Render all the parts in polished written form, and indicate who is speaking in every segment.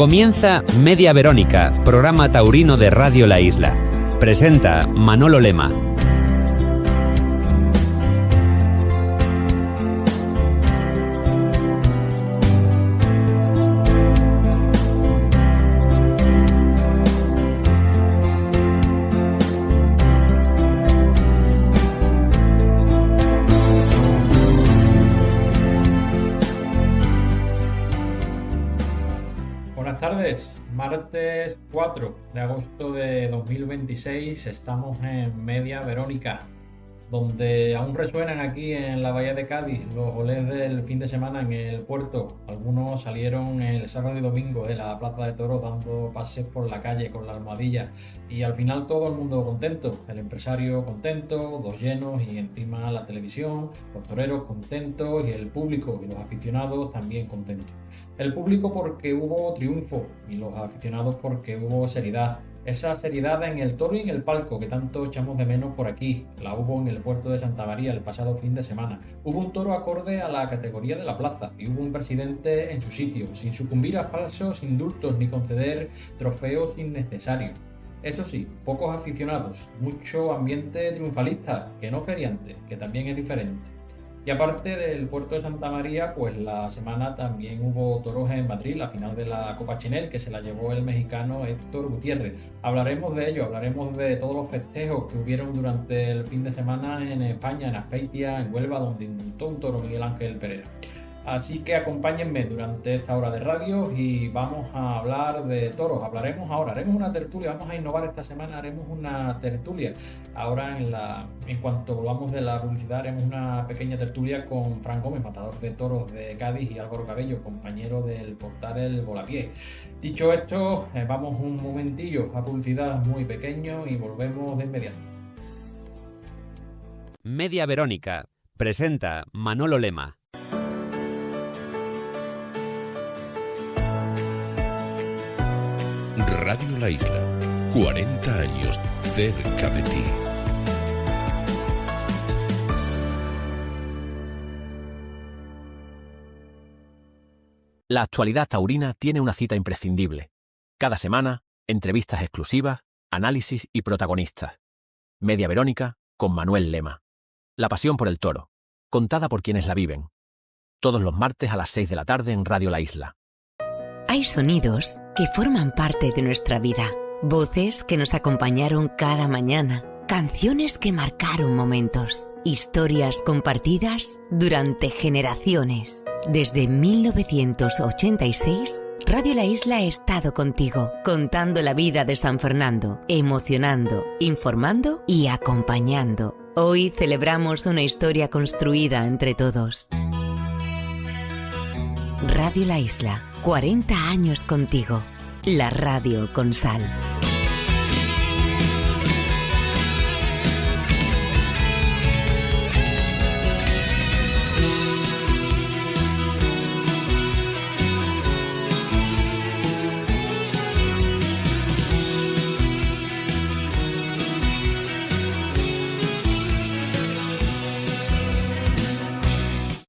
Speaker 1: Comienza Media Verónica, programa taurino de Radio La Isla. Presenta Manolo Lema.
Speaker 2: Martes 4 de agosto de 2026 estamos en Media Verónica, donde aún resuenan aquí en la Bahía de Cádiz los olés del fin de semana en el puerto. Algunos salieron el sábado y domingo de la Plaza de Toros dando pases por la calle con la almohadilla y al final todo el mundo contento, el empresario contento, dos llenos y encima la televisión, los toreros contentos y el público y los aficionados también contentos. El público porque hubo triunfo y los aficionados porque hubo seriedad. Esa seriedad en el toro y en el palco que tanto echamos de menos por aquí. La hubo en el puerto de Santa María el pasado fin de semana. Hubo un toro acorde a la categoría de la plaza y hubo un presidente en su sitio, sin sucumbir a falsos indultos ni conceder trofeos innecesarios. Eso sí, pocos aficionados, mucho ambiente triunfalista, que no feriante, que también es diferente. Y aparte del puerto de Santa María, pues la semana también hubo toros en Madrid, la final de la Copa Chenel, que se la llevó el mexicano Héctor Gutiérrez. Hablaremos de ello, hablaremos de todos los festejos que hubieron durante el fin de semana en España, en Azpeitia, en Huelva, donde indultó un toro Miguel Ángel Pereira. Así que acompáñenme durante esta hora de radio y vamos a hablar de toros. Hablaremos ahora, haremos una tertulia, vamos a innovar esta semana, haremos una tertulia. Ahora en cuanto volvamos de la publicidad, haremos una pequeña tertulia con Fran Gómez, matador de toros de Cádiz, y Álvaro Cabello, compañero del portal El Volapié. Dicho esto, vamos un momentillo a publicidad muy pequeño y volvemos de inmediato.
Speaker 1: Media Verónica presenta Manolo Lema.
Speaker 3: Radio La Isla, 40 años cerca de ti.
Speaker 4: La actualidad taurina tiene una cita imprescindible. Cada semana, entrevistas exclusivas, análisis y protagonistas. Media Verónica con Manuel Lema. La pasión por el toro, contada por quienes la viven. Todos los martes a las 6 de la tarde en Radio La Isla.
Speaker 5: Hay sonidos que forman parte de nuestra vida, voces que nos acompañaron cada mañana, canciones que marcaron momentos, historias compartidas durante generaciones. Desde 1986, Radio La Isla ha estado contigo, contando la vida de San Fernando, emocionando, informando y acompañando. Hoy celebramos una historia construida entre todos. Radio La Isla, 40 años contigo. La radio con sal.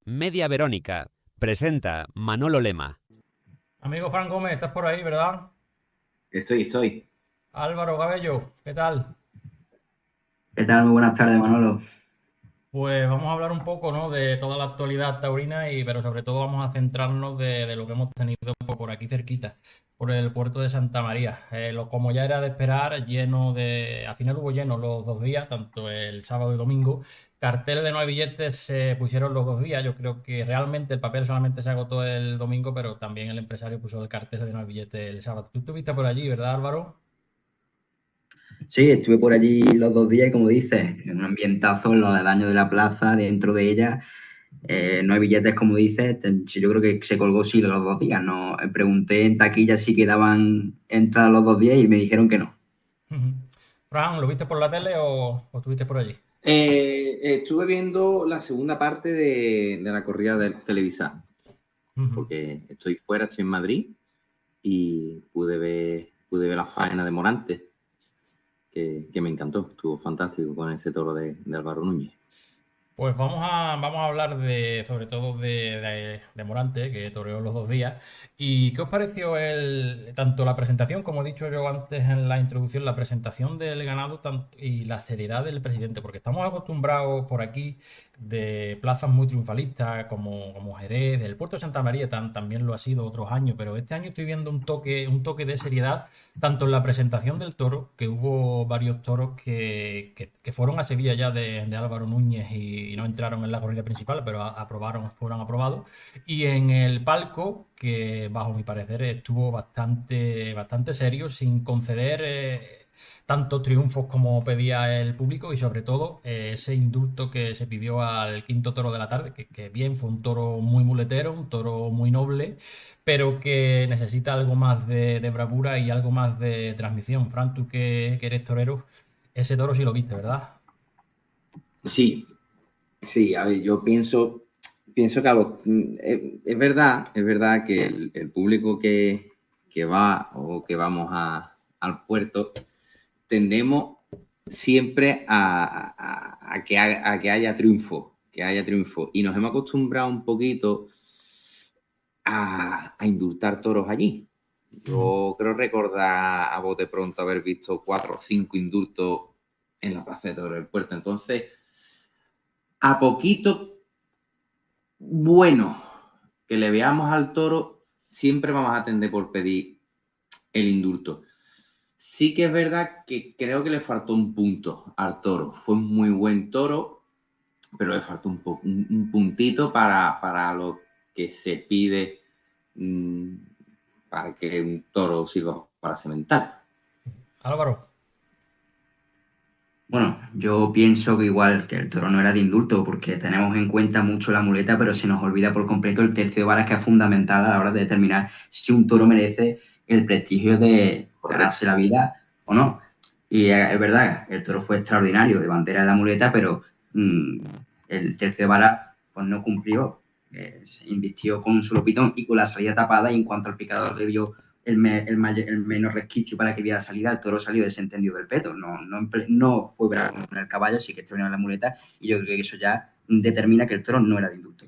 Speaker 1: Media Verónica presenta Manolo Lema.
Speaker 2: Amigo Fran Gómez, estás por ahí, ¿verdad?
Speaker 6: Estoy.
Speaker 2: Álvaro Cabello, ¿qué tal?
Speaker 6: ¿Qué tal? Muy buenas tardes, Manolo.
Speaker 2: Pues vamos a hablar un poco, ¿no?, de toda la actualidad taurina, pero sobre todo vamos a centrarnos de lo que hemos tenido por aquí cerquita, por el puerto de Santa María. Como ya era de esperar, al final hubo lleno los dos días, tanto el sábado y domingo. Carteles de no hay billetes se pusieron los dos días. Yo creo que realmente el papel solamente se agotó el domingo, pero también el empresario puso el cartel de no hay billetes el sábado. Tú estuviste por allí, ¿verdad, Álvaro?
Speaker 6: Sí, estuve por allí los dos días y, como dices, en un ambientazo en los aledaños de la plaza, dentro de ella. No hay billetes, como dices. Yo creo que se colgó sí los dos días. No, pregunté en taquilla si quedaban entradas los dos días y me dijeron que no.
Speaker 2: Fran, ¿lo viste por la tele o estuviste por allí?
Speaker 7: Estuve viendo la segunda parte de la corrida de Televisa, porque estoy fuera, estoy en Madrid y pude ver la faena de Morante, que me encantó, estuvo fantástico con ese toro de Álvaro Núñez.
Speaker 2: Pues vamos a hablar sobre todo de Morante, que toreó los 2 días. ¿Y qué os pareció tanto la presentación, como he dicho yo antes en la introducción, la presentación del ganado y la seriedad del presidente? Porque estamos acostumbrados por aquí de plazas muy triunfalistas como Jerez, el Puerto de Santa María también lo ha sido otros años, pero este año estoy viendo un toque de seriedad, tanto en la presentación del toro, que hubo varios toros que fueron a Sevilla ya de Álvaro Núñez y no entraron en la corrida principal, pero fueron aprobados, y en el palco, que bajo mi parecer estuvo bastante serio, sin conceder tantos triunfos como pedía el público, y sobre todo ese indulto que se pidió al quinto toro de la tarde, que bien, fue un toro muy muletero, un toro muy noble, pero que necesita algo más de bravura y algo más de transmisión. Fran, tú que eres torero, ese toro sí lo viste, ¿verdad?
Speaker 7: Sí, a ver, yo pienso que es verdad que el público que va o que vamos al puerto tendemos siempre a que haya triunfo, y nos hemos acostumbrado un poquito a indultar toros allí. Yo creo recordar a bote pronto haber visto 4 o 5 indultos en la Plaza de Toros del Puerto. Entonces, a poquito bueno que le veamos al toro, siempre vamos a tender por pedir el indulto. Sí que es verdad que creo que le faltó un punto al toro. Fue un muy buen toro, pero le faltó un puntito para lo que se pide para que un toro sirva para cementar.
Speaker 2: Álvaro.
Speaker 6: Bueno, yo pienso que igual que el toro no era de indulto, porque tenemos en cuenta mucho la muleta, pero se nos olvida por completo el tercio de varas, que es fundamental a la hora de determinar si un toro merece el prestigio de ganarse la vida o no. Y es verdad, el toro fue extraordinario de bandera de la muleta, pero el tercio de varas pues no cumplió. Se invistió con un solo pitón y con la salida tapada, y en cuanto al picador le dio el menos resquicio para que viera la salida, el toro salió desentendido del peto. No fue bravo con el caballo, sí que extraordinario la muleta, y yo creo que eso ya determina que el toro no era de indulto.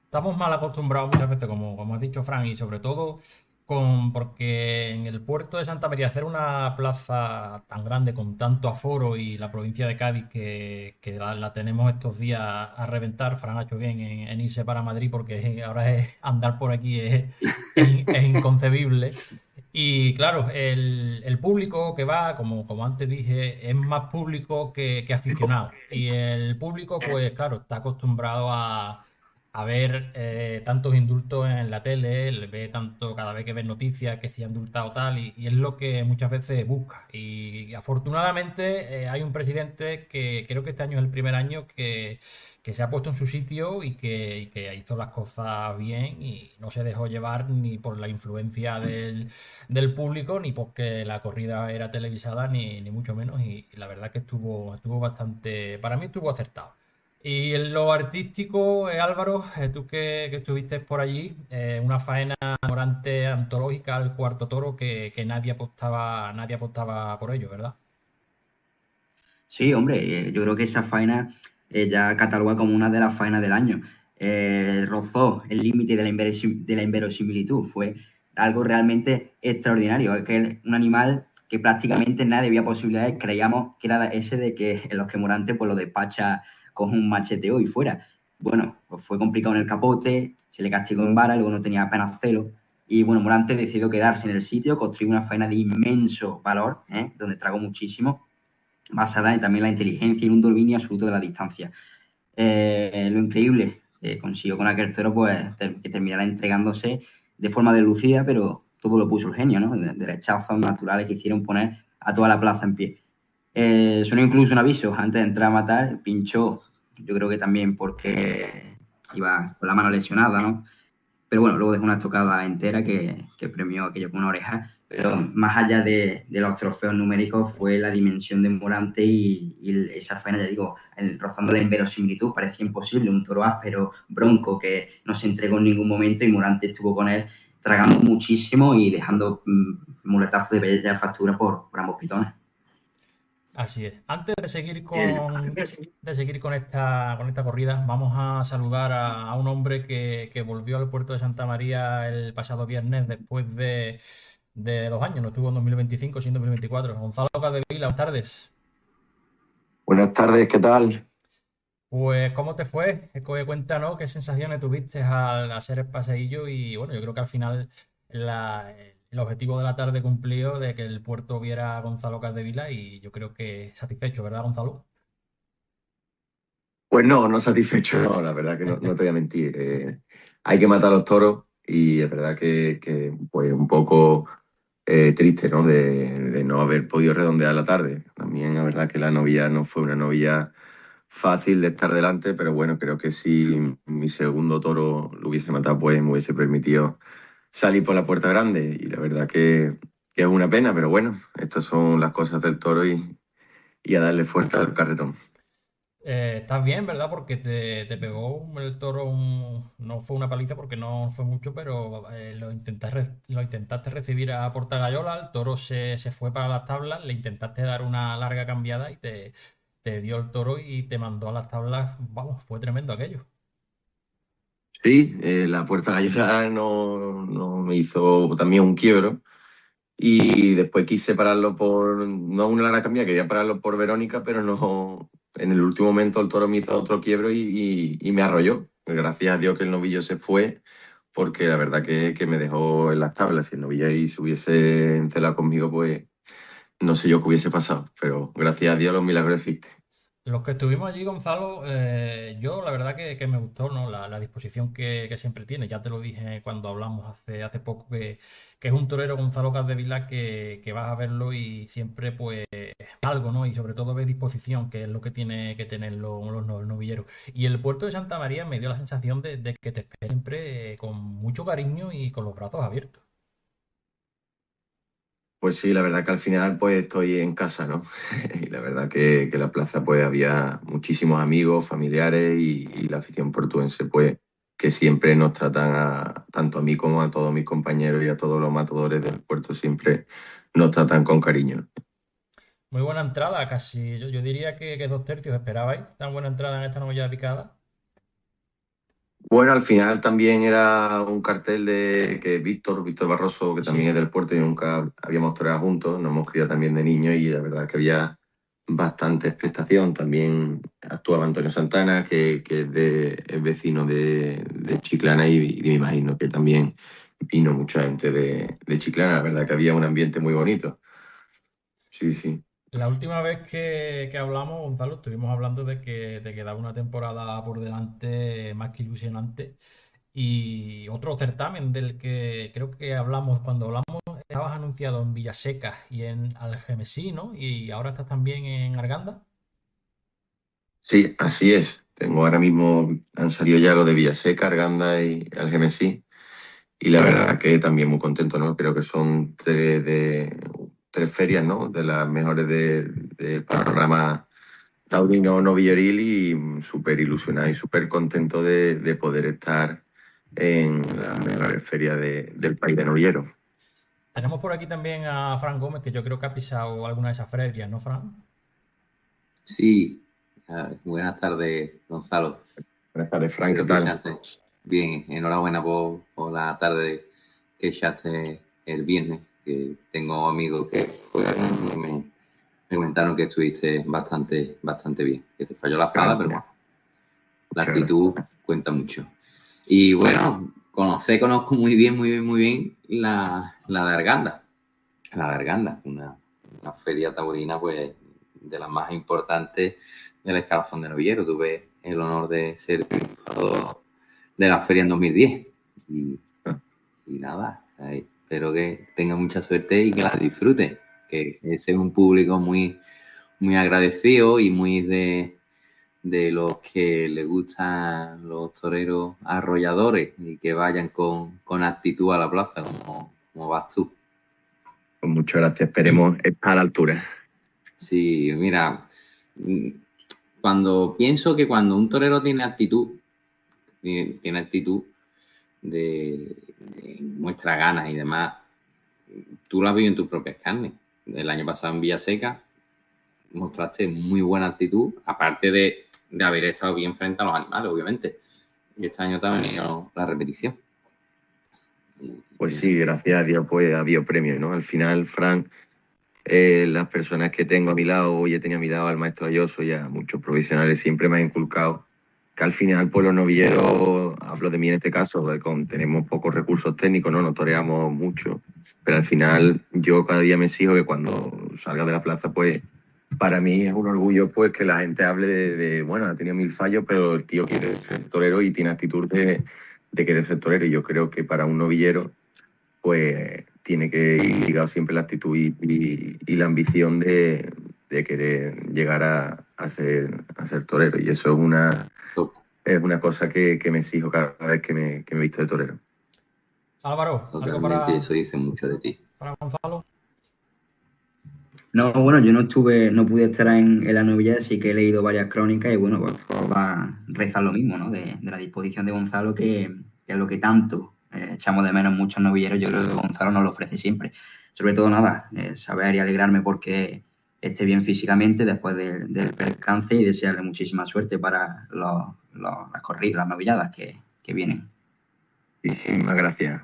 Speaker 2: Estamos mal acostumbrados muchas veces, como has dicho, Fran, y sobre todo porque en el puerto de Santa María hacer una plaza tan grande con tanto aforo, y la provincia de Cádiz que la tenemos estos días a reventar. Fran ha hecho bien en irse para Madrid, porque ahora andar por aquí es inconcebible. Y claro, el público que va, como antes dije, es más público que aficionado. Y el público, pues claro, está acostumbrado a ver tantos indultos en la tele, ve tanto cada vez que ve noticias que se ha indultado tal, y es lo que muchas veces busca. Y afortunadamente hay un presidente que creo que este año es el primer año que se ha puesto en su sitio, y que hizo las cosas bien, y no se dejó llevar ni por la influencia del público, ni porque la corrida era televisada, ni mucho menos. Y la verdad que estuvo bastante, para mí estuvo acertado. Y en lo artístico, Álvaro, tú que estuviste por allí, una faena Morante antológica al cuarto toro, que nadie apostaba por ello, ¿verdad?
Speaker 6: Sí, hombre, yo creo que esa faena ya cataloga como una de las faenas del año. Rozó el límite de la inverosimilitud. Fue algo realmente extraordinario. Es que es un animal que prácticamente nadie había posibilidades. Creíamos que era ese de que en los que Morante pues lo despacha con un macheteo y fuera. Bueno, pues fue complicado en el capote, se le castigó en vara, luego no tenía apenas celo. Y bueno, Morante decidió quedarse en el sitio, construyó una faena de inmenso valor, donde tragó muchísimo, basada en también la inteligencia y un dominio absoluto de la distancia. Lo increíble consiguió con aquel toro, pues que terminara entregándose de forma delucida, pero todo lo puso el genio, ¿no? Derechazos naturales que hicieron poner a toda la plaza en pie. Sonó incluso un aviso antes de entrar a matar, pinchó, yo creo que también porque iba con la mano lesionada, ¿no? Pero bueno, luego dejó una estocada entera que premió aquello con una oreja. Pero más allá de los trofeos numéricos, fue la dimensión de Morante y esa faena, ya digo, rozando la inverosimilitud. Parecía imposible, un toro áspero, bronco, que no se entregó en ningún momento, y Morante estuvo con él tragando muchísimo y dejando muletazos de bella factura por ambos pitones.
Speaker 2: Así es. Antes de seguir con esta corrida, vamos a saludar a un hombre que volvió al puerto de Santa María el pasado viernes después de 2 años. No estuvo en 2025, sino en 2024. Gonzalo Capdevila, buenas tardes.
Speaker 8: Buenas tardes, ¿qué tal?
Speaker 2: Pues, ¿cómo te fue? Cuéntanos qué sensaciones tuviste al hacer el paseillo y bueno, yo creo que al final el objetivo de la tarde cumplió de que el puerto viera a Gonzalo Capdevila y yo creo que satisfecho, ¿verdad, Gonzalo?
Speaker 8: Pues no satisfecho, no, la verdad que no te voy a mentir. Hay que matar a los toros y es verdad que pues un poco triste, ¿no? De no haber podido redondear la tarde. También la verdad que la novilla no fue una novilla fácil de estar delante, pero bueno, creo que si mi segundo toro lo hubiese matado, pues me hubiese permitido salir por la puerta grande y la verdad que es una pena, pero bueno, estas son las cosas del toro y a darle fuerza al carretón.
Speaker 2: Estás bien, ¿verdad? Porque te pegó el toro, no fue una paliza porque no fue mucho, pero lo intentaste recibir a Portagayola, el toro se fue para las tablas, le intentaste dar una larga cambiada y te dio el toro y te mandó a las tablas. Vamos, fue tremendo aquello.
Speaker 8: Sí, la puerta gallega no me hizo también un quiebro y después quise pararlo no una larga cambiada, quería pararlo por Verónica, pero no, en el último momento el toro me hizo otro quiebro y me arrolló. Gracias a Dios que el novillo se fue, porque la verdad que me dejó en las tablas. Si el novillo ahí se hubiese encelado conmigo, pues no sé yo qué hubiese pasado, pero gracias a Dios los milagros existen.
Speaker 2: Los que estuvimos allí, Gonzalo, yo la verdad que me gustó, ¿no? La disposición que siempre tiene. Ya te lo dije cuando hablamos hace poco que es un torero, Gonzalo Capdevila, que vas a verlo y siempre pues algo, ¿no? Y sobre todo ves disposición, que es lo que tiene que tener los novilleros. Y el puerto de Santa María me dio la sensación de que te espera siempre con mucho cariño y con los brazos abiertos.
Speaker 8: Pues sí, la verdad que al final pues estoy en casa, ¿no? Y la verdad que la plaza pues había muchísimos amigos, familiares y la afición portuense pues que siempre nos tratan tanto a mí como a todos mis compañeros y a todos los matadores del puerto siempre nos tratan con cariño.
Speaker 2: Muy buena entrada, casi. Yo diría que 2/3 esperabais tan buena entrada en esta novilla picada.
Speaker 8: Bueno, al final también era un cartel de que Víctor Barroso, que también es
Speaker 2: Sí.
Speaker 8: del puerto y nunca habíamos toreado juntos, nos hemos criado también de niños y la verdad que había bastante expectación. También actuaba Antonio Santana, es vecino de Chiclana y me imagino que también vino mucha gente de Chiclana. La verdad que había un ambiente muy bonito. Sí, sí.
Speaker 2: La última vez que hablamos, Gonzalo, estuvimos hablando de que daba una temporada por delante más que ilusionante. Y otro certamen del que creo que hablamos cuando hablamos, estabas anunciado en Villaseca y en Algemesí, ¿no? Y ahora estás también en Arganda.
Speaker 8: Sí, así es. Tengo ahora mismo, han salido ya lo de Villaseca, Arganda y Algemesí. Y la verdad que también muy contento, ¿no? Creo que son tres ferias, ¿no? De las mejores del panorama taurino novilloril y súper ilusionado y súper contento de poder estar en las mejores ferias del país de novilleros.
Speaker 2: Tenemos por aquí también a Fran Gómez, que yo creo que ha pisado alguna de esas ferias, ¿no, Fran?
Speaker 7: Sí, buenas tardes, Gonzalo.
Speaker 8: Buenas tardes, Frank, ¿qué tal?
Speaker 7: Bien, enhorabuena por la tarde que echaste el viernes, que tengo amigos que fueron y me comentaron que estuviste bastante bien, que te falló la espada, pero bueno, la actitud cuenta mucho. Y bueno, conozco muy bien la de Arganda. La de Arganda, una feria taurina pues de las más importantes del escalafón de novillero. Tuve el honor de ser triunfador de la feria en 2010 y nada, espero que tenga mucha suerte y que la disfrute, que ese es un público muy agradecido y muy de los que le gustan los toreros arrolladores y que vayan con actitud a la plaza como vas tú.
Speaker 8: Pues muchas gracias, esperemos estar a la altura.
Speaker 7: Sí, mira, pienso que cuando un torero tiene actitud de muestra ganas y demás, tú la vives en tus propias carnes. El año pasado en Villaseca mostraste muy buena actitud, aparte de haber estado bien frente a los animales, obviamente. Y este año te ha venido la repetición.
Speaker 8: Pues sí, gracias a Dios, pues ha habido premios, ¿no? Al final, Fran, las personas que tengo a mi lado, hoy he tenido a mi lado al maestro Ayoso y a muchos profesionales, siempre me han inculcado que al final, pues los novilleros, hablo de mí en este caso, tenemos pocos recursos técnicos, ¿no? Nos toreamos mucho, pero al final yo cada día me exijo que cuando salga de la plaza, pues para mí es un orgullo pues que la gente hable bueno, ha tenido 1000 fallos, pero el tío quiere ser torero y tiene actitud de querer ser torero. Y yo creo que para un novillero, pues tiene que ir ligado siempre la actitud y la ambición de querer llegar a ser torero. Y eso es una cosa que me exijo cada vez que me he visto de torero.
Speaker 2: Álvaro,
Speaker 7: totalmente, eso dice mucho de ti.
Speaker 2: ¿Para Gonzalo?
Speaker 6: No, bueno, yo no pude estar en la novillada, sí que he leído varias crónicas y bueno, pues todos rezan lo mismo, ¿no? De la disposición de Gonzalo, que es lo que tanto echamos de menos muchos novilleros. Yo creo que Gonzalo nos lo ofrece siempre. Sobre todo nada, saber y alegrarme porque esté bien físicamente después del percance y desearle muchísima suerte para las corridas, las novilladas que vienen.
Speaker 8: Muchísimas gracias.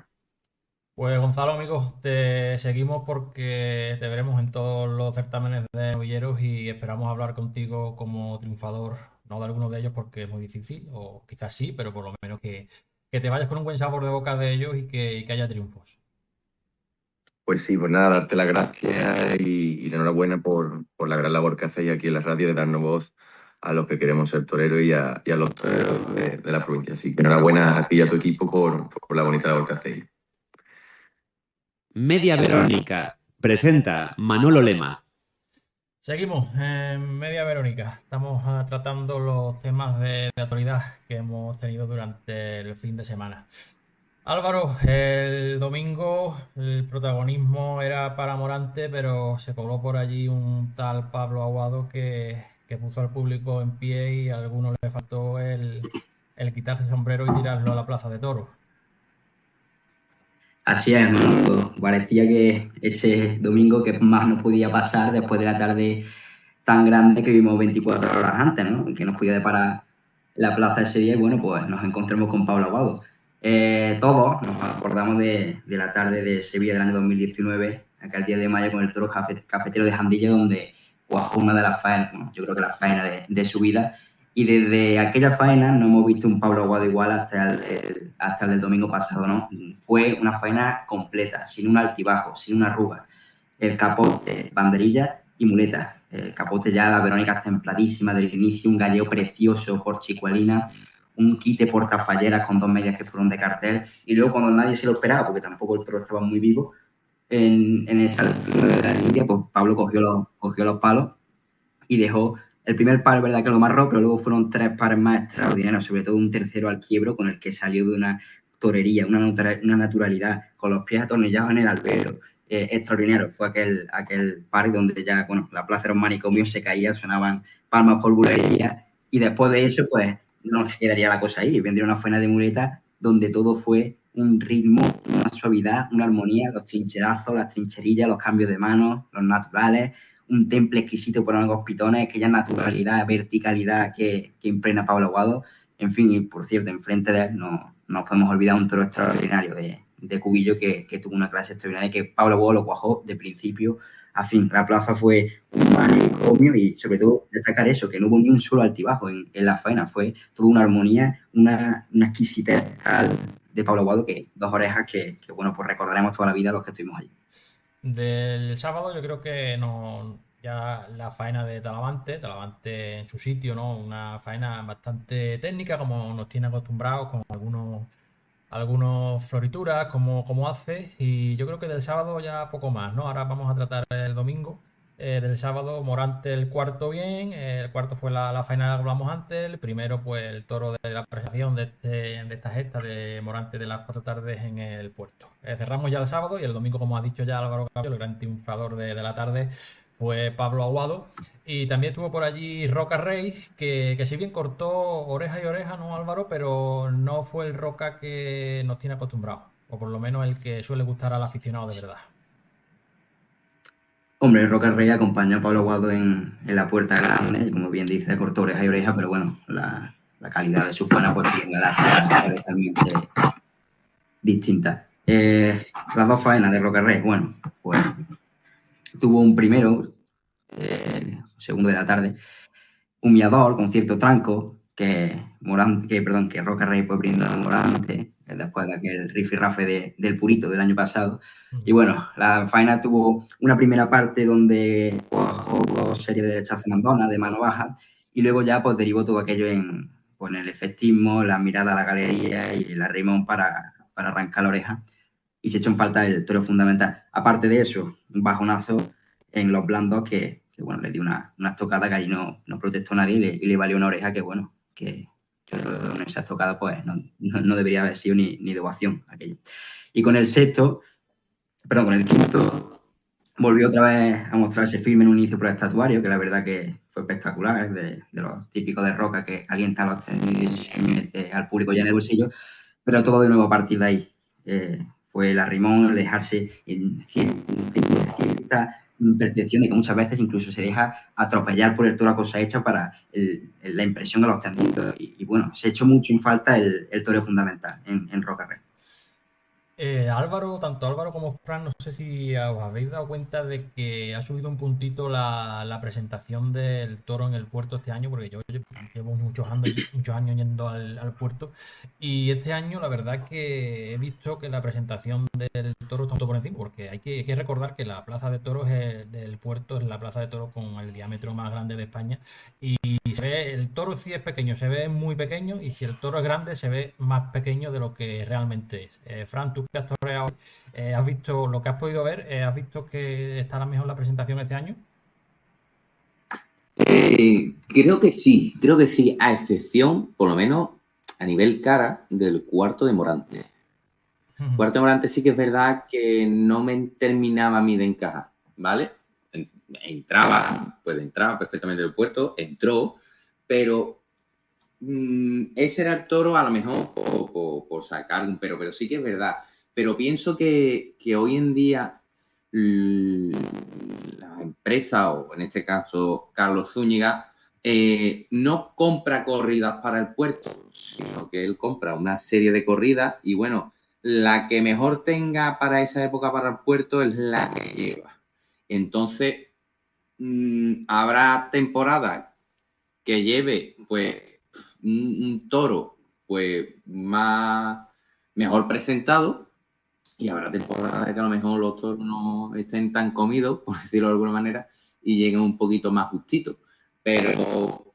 Speaker 2: Pues Gonzalo, amigos, te seguimos porque te veremos en todos los certámenes de novilleros y esperamos hablar contigo como triunfador, no de alguno de ellos porque es muy difícil, o quizás sí, pero por lo menos que te vayas con un buen sabor de boca de ellos y que haya triunfos.
Speaker 8: Pues sí, pues nada, darte las gracias y la enhorabuena por la gran labor que hacéis aquí en la radio de darnos voz a los que queremos ser toreros y a los toreros de la provincia. Así que enhorabuena a ti y a tu equipo por la bonita labor que hacéis.
Speaker 1: Media Verónica presenta Manolo Lema.
Speaker 2: Seguimos en Media Verónica. Estamos tratando los temas de actualidad que hemos tenido durante el fin de semana. Álvaro, el domingo el protagonismo era para Morante, pero se coló por allí un tal Pablo Aguado que puso al público en pie y a algunos le faltó el quitarse el sombrero y tirarlo a la plaza de toros.
Speaker 6: Así es, hermano. Parecía que ese domingo que más nos podía pasar después de la tarde tan grande que vimos 24 horas antes, ¿no? Que nos podía deparar la plaza ese día y bueno, pues nos encontramos con Pablo Aguado. Todos nos acordamos de la tarde de Sevilla del año 2019, aquel día de mayo con el toro cafetero de Jandilla, donde cuajó una de las faenas, yo creo que la faena de su vida. Y desde aquella faena no hemos visto un Pablo Aguado igual hasta el del domingo pasado, ¿no? Fue una faena completa, sin un altibajo, sin una arruga. El capote, banderilla y muleta. El capote ya, la Verónica templadísima del inicio, un galleo precioso por Chicuelina, un quite portafalleras con 2 medias que fueron de cartel. Y luego cuando nadie se lo esperaba, porque tampoco el toro estaba muy vivo, en esa altura de la línea, pues Pablo cogió los palos y dejó el primer par, verdad que lo amarró, pero luego fueron 3 pares más extraordinarios, sobre todo un tercero al quiebro con el que salió de una torería, una naturalidad, con los pies atornillados en el albero. Extraordinario fue aquel par donde ya, bueno, la plaza era un manicomio, se caía, sonaban palmas por bulería y después de eso, pues, no se quedaría la cosa ahí, vendría una faena de muleta donde todo fue un ritmo, una suavidad, una armonía, los trincherazos, las trincherillas, los cambios de manos, los naturales, un temple exquisito por algunos pitones, aquella naturalidad, verticalidad que impregna Pablo Aguado. En fin, y por cierto, enfrente de él no nos podemos olvidar un toro extraordinario de Cubillo que tuvo una clase extraordinaria que Pablo Aguado lo cuajó de principio a fin. La plaza fue un manicomio y sobre todo destacar eso, que no hubo ni un solo altibajo en la faena, fue toda una armonía, una exquisitez de Pablo Aguado, que 2 orejas que bueno, pues recordaremos toda la vida los que estuvimos allí.
Speaker 2: Del sábado yo creo que ya la faena de Talavante en su sitio, ¿no? Una faena bastante técnica como nos tiene acostumbrados, con algunos florituras como hace, y yo creo que del sábado ya poco más, ¿no? Ahora vamos a tratar el domingo. Del sábado Morante el cuarto bien, el cuarto fue la faena que hablamos antes, el primero pues el toro de la apreciación de esta gesta de Morante de las 4 tardes en el puerto. Cerramos ya el sábado y el domingo, como ha dicho ya Álvaro Cabello, el gran triunfador de la tarde fue Pablo Aguado, y también estuvo por allí Roca Rey, que si bien cortó oreja y oreja, ¿no, Álvaro? Pero no fue el Roca que nos tiene acostumbrados, o por lo menos el que suele gustar al aficionado de verdad.
Speaker 6: Hombre, Roca Rey acompañó a Pablo Aguado en la puerta grande, y como bien dice, cortó oreja y oreja, pero bueno, la calidad de su faena pues en Galaxia es totalmente distinta. Las dos faenas de Roca Rey, bueno, pues tuvo un primero, segundo de la tarde, un miador con cierto tranco que Roca Rey pues brindó a Morante después de aquel rifirrafe del Purito del año pasado. Y bueno, la faena tuvo una primera parte donde jugó serie de derechazos Mandona de mano baja y luego ya pues derivó todo aquello en el efectismo, la mirada a la galería y la rimón para arrancar la oreja. Y se echó en falta el toro fundamental. Aparte de eso, un bajonazo en los blandos que bueno, le dio una estocada que allí no protestó nadie y le valió una oreja que, bueno, que en esa estocada pues no debería haber sido ni de ovación aquello. Y con el quinto, volvió otra vez a mostrarse firme en un inicio protestatuario, que la verdad que fue espectacular, de los típicos de Roca que calienta los tendidos y se mete al público ya en el bolsillo, pero todo de nuevo a partir de ahí. Fue el arrimón, el dejarse en cierta percepción de que muchas veces incluso se deja atropellar por el toro a cosa hecha para la impresión de los tendidos. Y bueno, se echó mucho en falta el toreo fundamental en Roca Rey.
Speaker 2: Álvaro, tanto Álvaro como Fran, no sé si os habéis dado cuenta de que ha subido un puntito la presentación del toro en el puerto este año, porque yo llevo muchos años yendo al puerto, y este año la verdad que he visto que la presentación del toro está un poco por encima, porque hay que recordar que la plaza de toros del puerto es la plaza de toros con el diámetro más grande de España, y se ve, el toro sí es pequeño, se ve muy pequeño, y si el toro es grande se ve más pequeño de lo que realmente es. Fran, tú que has toreado, has visto lo que has podido ver, has visto que estará mejor la presentación este año.
Speaker 7: Creo que sí, a excepción, por lo menos a nivel cara, del cuarto de Morante. El cuarto de Morante sí que es verdad que no me terminaba a mí de encajar, ¿vale? Entraba perfectamente del puerto, entró, pero ese era el toro a lo mejor por sacar un pero sí que es verdad. Pero pienso que hoy en día la empresa, o en este caso Carlos Zúñiga, no compra corridas para el puerto, sino que él compra una serie de corridas y bueno, la que mejor tenga para esa época para el puerto es la que lleva. Entonces, habrá temporadas que lleve pues un toro pues mejor presentado, y habrá temporadas que a lo mejor los toros no estén tan comidos, por decirlo de alguna manera, y lleguen un poquito más justitos. Pero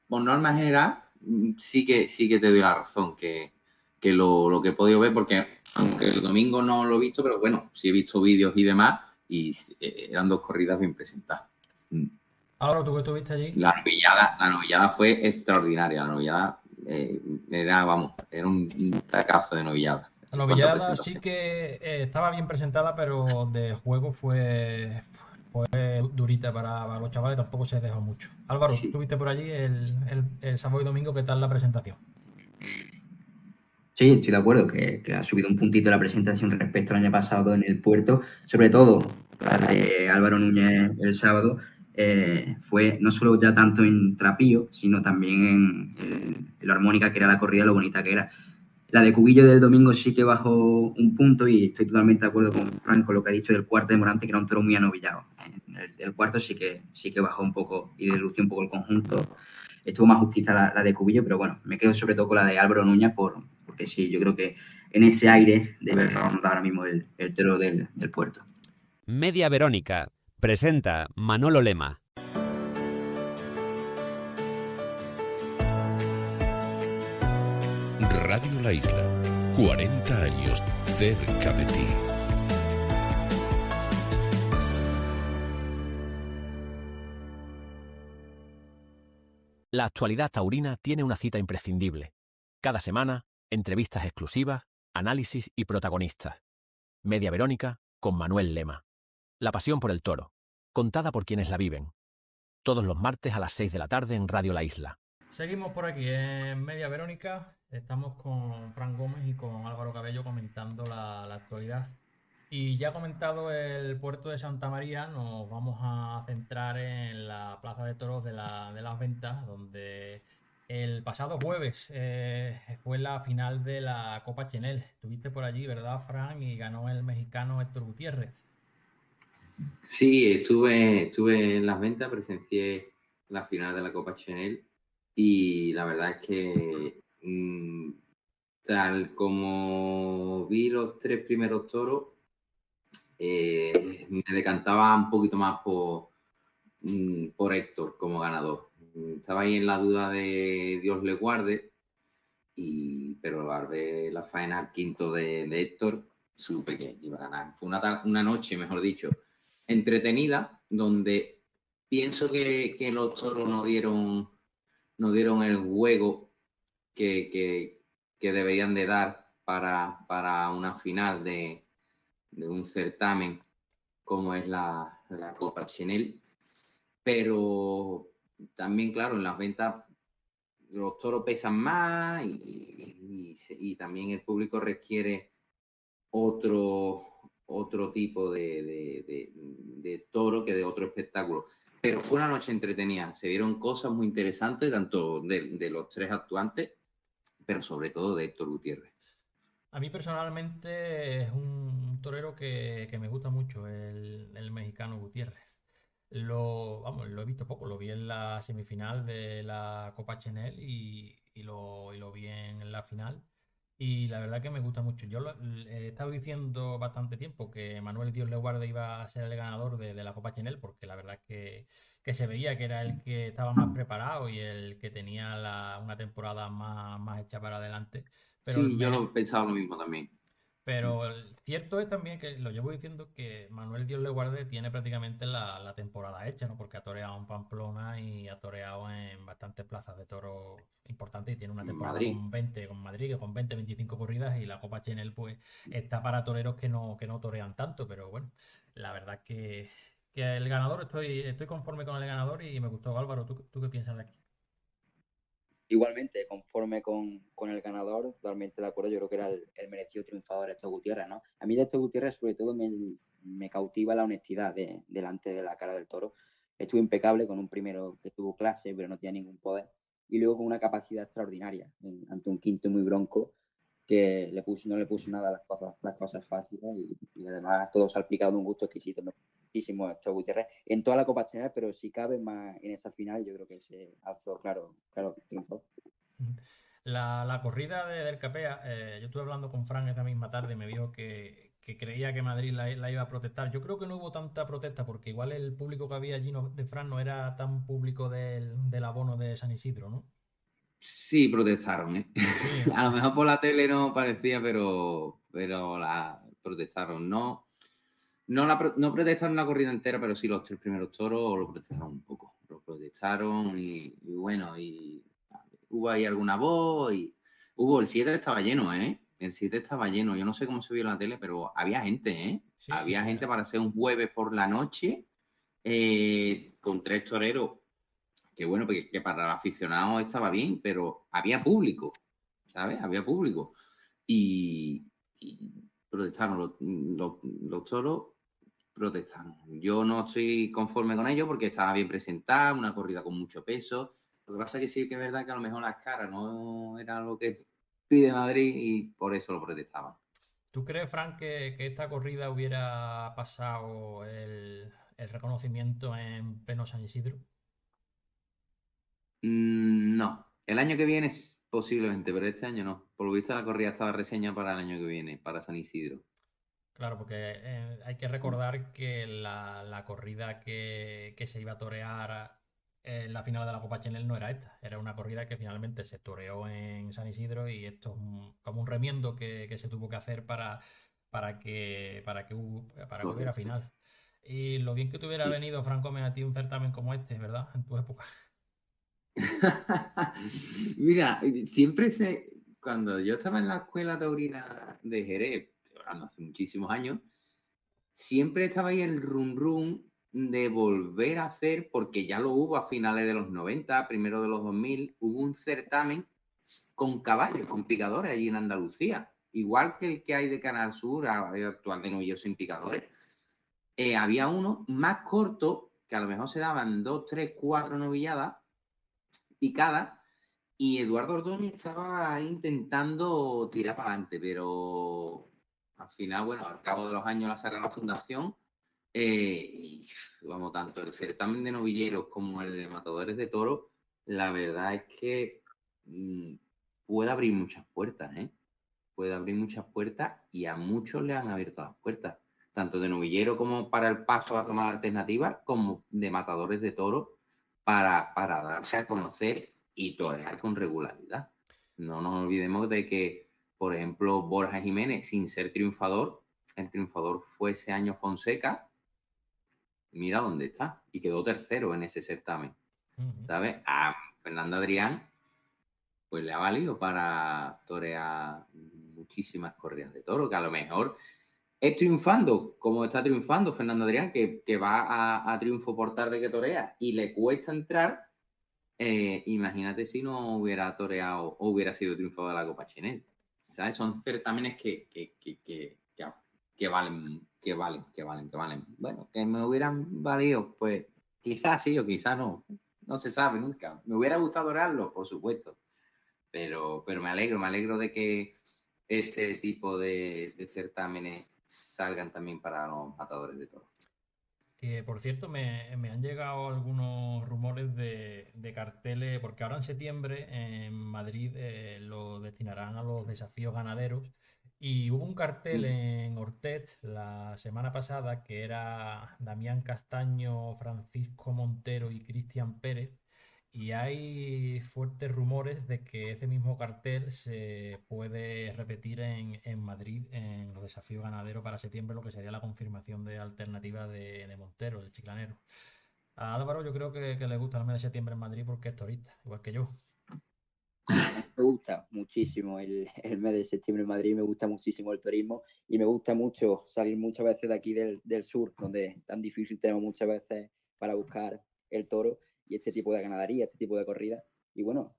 Speaker 7: por norma general sí que te doy la razón que lo que he podido ver, porque aunque el domingo no lo he visto, pero bueno, sí he visto vídeos y demás, y eran dos corridas bien presentadas.
Speaker 2: Ahora, ¿tú que estuviste allí?
Speaker 7: La novillada fue extraordinaria. La novillada era un tacazo de novillada.
Speaker 2: La novillada sí que estaba bien presentada, pero de juego fue durita para los chavales, tampoco se dejó mucho. Álvaro, sí. ¿Tú estuviste por allí el sábado y domingo? ¿Qué tal la presentación?
Speaker 6: Sí, estoy de acuerdo que ha subido un puntito la presentación respecto al año pasado en el puerto, sobre todo la de Álvaro Núñez el sábado. Fue no solo ya tanto en trapío, sino también en la armónica, que era la corrida, lo bonita que era. La de Cubillo del domingo sí que bajó un punto, y estoy totalmente de acuerdo con Franco lo que ha dicho del cuarto de Morante, que era un toro muy anovillado. El cuarto sí que bajó un poco y delució un poco el conjunto. Estuvo más justita la de Cubillo, pero bueno, me quedo sobre todo con la de Álvaro Núñez porque sí, yo creo que en ese aire debe rondar ahora mismo el toro del puerto.
Speaker 1: Media Verónica presenta Manolo Lema.
Speaker 3: Radio La Isla, 40 años cerca de ti.
Speaker 4: La actualidad taurina tiene una cita imprescindible. Cada semana, entrevistas exclusivas, análisis y protagonistas. Media Verónica con Manuel Lema. La pasión por el toro, contada por quienes la viven. Todos los martes a las 6 de la tarde en Radio La Isla.
Speaker 2: Seguimos por aquí en Media Verónica. Estamos con Fran Gómez y con Álvaro Cabello comentando la actualidad Y ya comentado el puerto de Santa María, nos vamos a centrar en la Plaza de Toros de las Ventas, donde el pasado jueves fue la final de la Copa Chenel. Estuviste por allí, ¿verdad, Fran? Y ganó el mexicano Héctor Gutiérrez.
Speaker 7: Sí, estuve en las ventas, presencié la final de la Copa Chenel y la verdad es que tal como vi los 3 primeros toros, me decantaba un poquito más por Héctor como ganador. Estaba ahí en la duda de Dios le guarde, pero al ver la faena al quinto de Héctor, supe que iba a ganar. Fue una noche, mejor dicho, entretenida, donde pienso que los toros no dieron el juego que deberían de dar para una final de un certamen como es la Copa Chenel. Pero también, claro, en las ventas los toros pesan más y también el público requiere otro tipo de toro que de otro espectáculo. Pero fue una noche entretenida, se vieron cosas muy interesantes, tanto de los 3 actuantes, pero sobre todo de Héctor Gutiérrez.
Speaker 2: A mí personalmente es un torero que me gusta mucho, el mexicano Gutiérrez. Lo he visto poco, lo vi en la semifinal de la Copa Chenel y lo vi en la final. Y la verdad que me gusta mucho. He estado diciendo bastante tiempo que Manuel Dios le guarde iba a ser el ganador de la Copa Chenel, porque la verdad que se veía que era el que estaba más preparado y el que tenía una temporada más hecha para adelante. Pero
Speaker 7: Sí, yo lo pensaba lo mismo también.
Speaker 2: pero cierto es también que lo llevo diciendo que Manuel Dios le guarde tiene prácticamente la temporada hecha, ¿no? Porque ha toreado en Pamplona y ha toreado en bastantes plazas de toros importantes y tiene una temporada
Speaker 7: Madrid.
Speaker 2: con Madrid, con 20, 25 corridas y la Copa Chenel pues está para toreros que no torean tanto, pero bueno, la verdad que el ganador, estoy conforme con el ganador y me gustó. Álvaro, ¿tú qué piensas de aquí?
Speaker 6: Igualmente, conforme con el ganador, totalmente de acuerdo. Yo creo que era el merecido triunfador de Héctor Gutiérrez, ¿no? A mí de Héctor Gutiérrez, sobre todo, me cautiva la honestidad delante de la cara del toro. Estuvo impecable con un primero que tuvo clase, pero no tenía ningún poder. Y luego con una capacidad extraordinaria ante un quinto muy bronco que no le puso nada a las cosas fáciles y además todo salpicado de un gusto exquisito. Muchísimo Héctor Gutiérrez en toda la Copa Nacional, pero si cabe más en esa final, yo creo que se alzó claro triunfo.
Speaker 2: La corrida del Capea, yo estuve hablando con Fran esa misma tarde y me dijo que creía que Madrid la iba a protestar. Yo creo que no hubo tanta protesta porque igual el público que había allí de Fran no era tan público del abono de San Isidro, ¿no?
Speaker 7: Sí, protestaron, ¿eh?
Speaker 2: Sí.
Speaker 7: A lo mejor por la tele no parecía, pero la protestaron. No protestaron la corrida entera, pero sí los 3 primeros toros lo protestaron un poco. Lo protestaron y bueno, y hubo ahí alguna voz y el 7 estaba lleno, ¿eh? El 7 estaba lleno. Yo no sé cómo se vio en la tele, pero había gente, ¿eh?
Speaker 2: Sí,
Speaker 7: había gente para hacer un jueves por la noche con 3 toreros. Que bueno, porque que para el aficionado estaba bien, pero había público, ¿sabes? Había público. Y protestaron los toros, protestaron. Yo no estoy conforme con ellos porque estaba bien presentada, una corrida con mucho peso. Lo que pasa es que sí que es verdad que a lo mejor las caras no eran lo que pide Madrid y por eso lo protestaban.
Speaker 2: ¿Tú crees, Fran, que esta corrida hubiera pasado el reconocimiento en pleno San Isidro?
Speaker 7: No. El año que viene posiblemente, pero este año no. Por lo visto la corrida estaba reseña para el año que viene, para San Isidro.
Speaker 2: Claro, porque hay que recordar que la corrida que se iba a torear en la final de la Copa Chenel no era esta, era una corrida que finalmente se toreó en San Isidro y esto es como un remiendo que se tuvo que hacer para que hubiera final. Y lo bien que te hubiera venido, Franco, a ti un certamen como este, ¿verdad? En tu época.
Speaker 7: Mira, cuando yo estaba en la escuela taurina de Jerez, hablando hace muchísimos años, siempre estaba ahí el rum de volver a hacer, porque ya lo hubo a finales de los 90, primero de los 2000, hubo un certamen con caballos, con picadores allí en Andalucía. igual que el que hay de Canal Sur, actual de novillos sin picadores, había uno más corto, que a lo mejor se daban 2, 3, 4 novilladas picadas, y Eduardo Ordóñez estaba intentando tirar para adelante, pero al final, bueno, al cabo de los años la Sagrada Fundación, y vamos, tanto el certamen de novilleros como el de matadores de toros, la verdad es que puede abrir muchas puertas, ¿eh? Puede abrir muchas puertas y a muchos le han abierto las puertas, tanto de novillero como para el paso a tomar alternativas, como de matadores de toros para darse a conocer y torear con regularidad. No nos olvidemos de que, por ejemplo, Borja Jiménez, sin ser triunfador, el triunfador fue ese año Fonseca, mira dónde está, y quedó tercero en ese certamen, ¿sabes? A Fernando Adrián, pues le ha valido para torear muchísimas corridas de toro, que a lo mejor es triunfando, como está triunfando Fernando Adrián, que va a triunfo por tarde que torea, y le cuesta entrar. Imagínate si no hubiera toreado o hubiera sido triunfador de la Copa Chenel, ¿sabes? Son certámenes que valen. Bueno, que me hubieran valido, pues quizás sí o quizás no se sabe nunca. Me hubiera gustado torearlo, por supuesto, pero me alegro de que este tipo de certámenes salgan también para los matadores de toros.
Speaker 2: Por cierto, me han llegado algunos rumores de carteles, porque ahora en septiembre en Madrid lo destinarán a los desafíos ganaderos, y hubo un cartel en Ortet la semana pasada que era Damián Castaño, Francisco Montero y Cristian Pérez, y hay fuertes rumores de que ese mismo cartel se puede repetir en Madrid en los desafíos ganaderos para septiembre, lo que sería la confirmación de alternativa de Montero, del chiclanero. A Álvaro yo creo que le gusta el mes de septiembre en Madrid porque es turista, igual que yo.
Speaker 9: Me gusta muchísimo el mes de septiembre en Madrid, me gusta muchísimo el turismo y me gusta mucho salir muchas veces de aquí del sur, donde tan difícil tenemos muchas veces para buscar el toro y este tipo de ganadería, este tipo de corrida. Y bueno,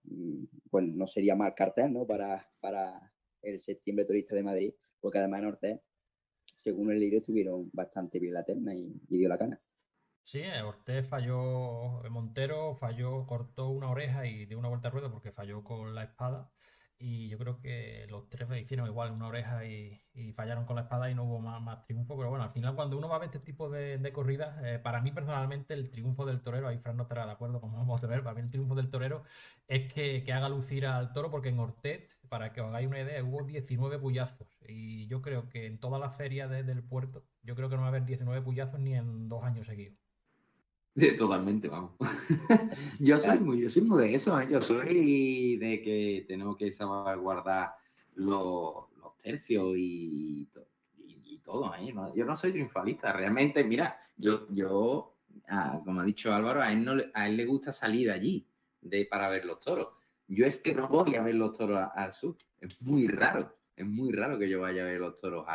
Speaker 9: pues no sería mal cartel, ¿no? Para el septiembre turista de Madrid, porque además en Ortez, según el leído, estuvieron bastante bien la terna y dio la cana.
Speaker 2: Sí, Ortez falló, Montero falló, cortó una oreja y dio una vuelta al ruedo porque falló con la espada. Y yo creo que los tres hicieron igual una oreja y fallaron con la espada y no hubo más triunfo. Pero bueno, al final cuando uno va a ver este tipo de corridas, para mí personalmente el triunfo del torero, ahí Fran no estará de acuerdo como vamos a ver, para mí el triunfo del torero es que haga lucir al toro, porque en Ortet, para que os hagáis una idea, hubo 19 puyazos. Y yo creo que en toda la feria del puerto, yo creo que no va a haber 19 puyazos ni en 2 años seguidos.
Speaker 7: Sí, totalmente, vamos. Yo soy muy de eso, ¿eh? Yo soy de que tenemos que salvaguardar los tercios y todo, ¿eh? Yo no soy triunfalista, realmente, mira, yo como ha dicho Álvaro, a él le gusta salir de allí para ver los toros. Yo es que no voy a ver los toros al sur, es muy raro que yo vaya a ver los toros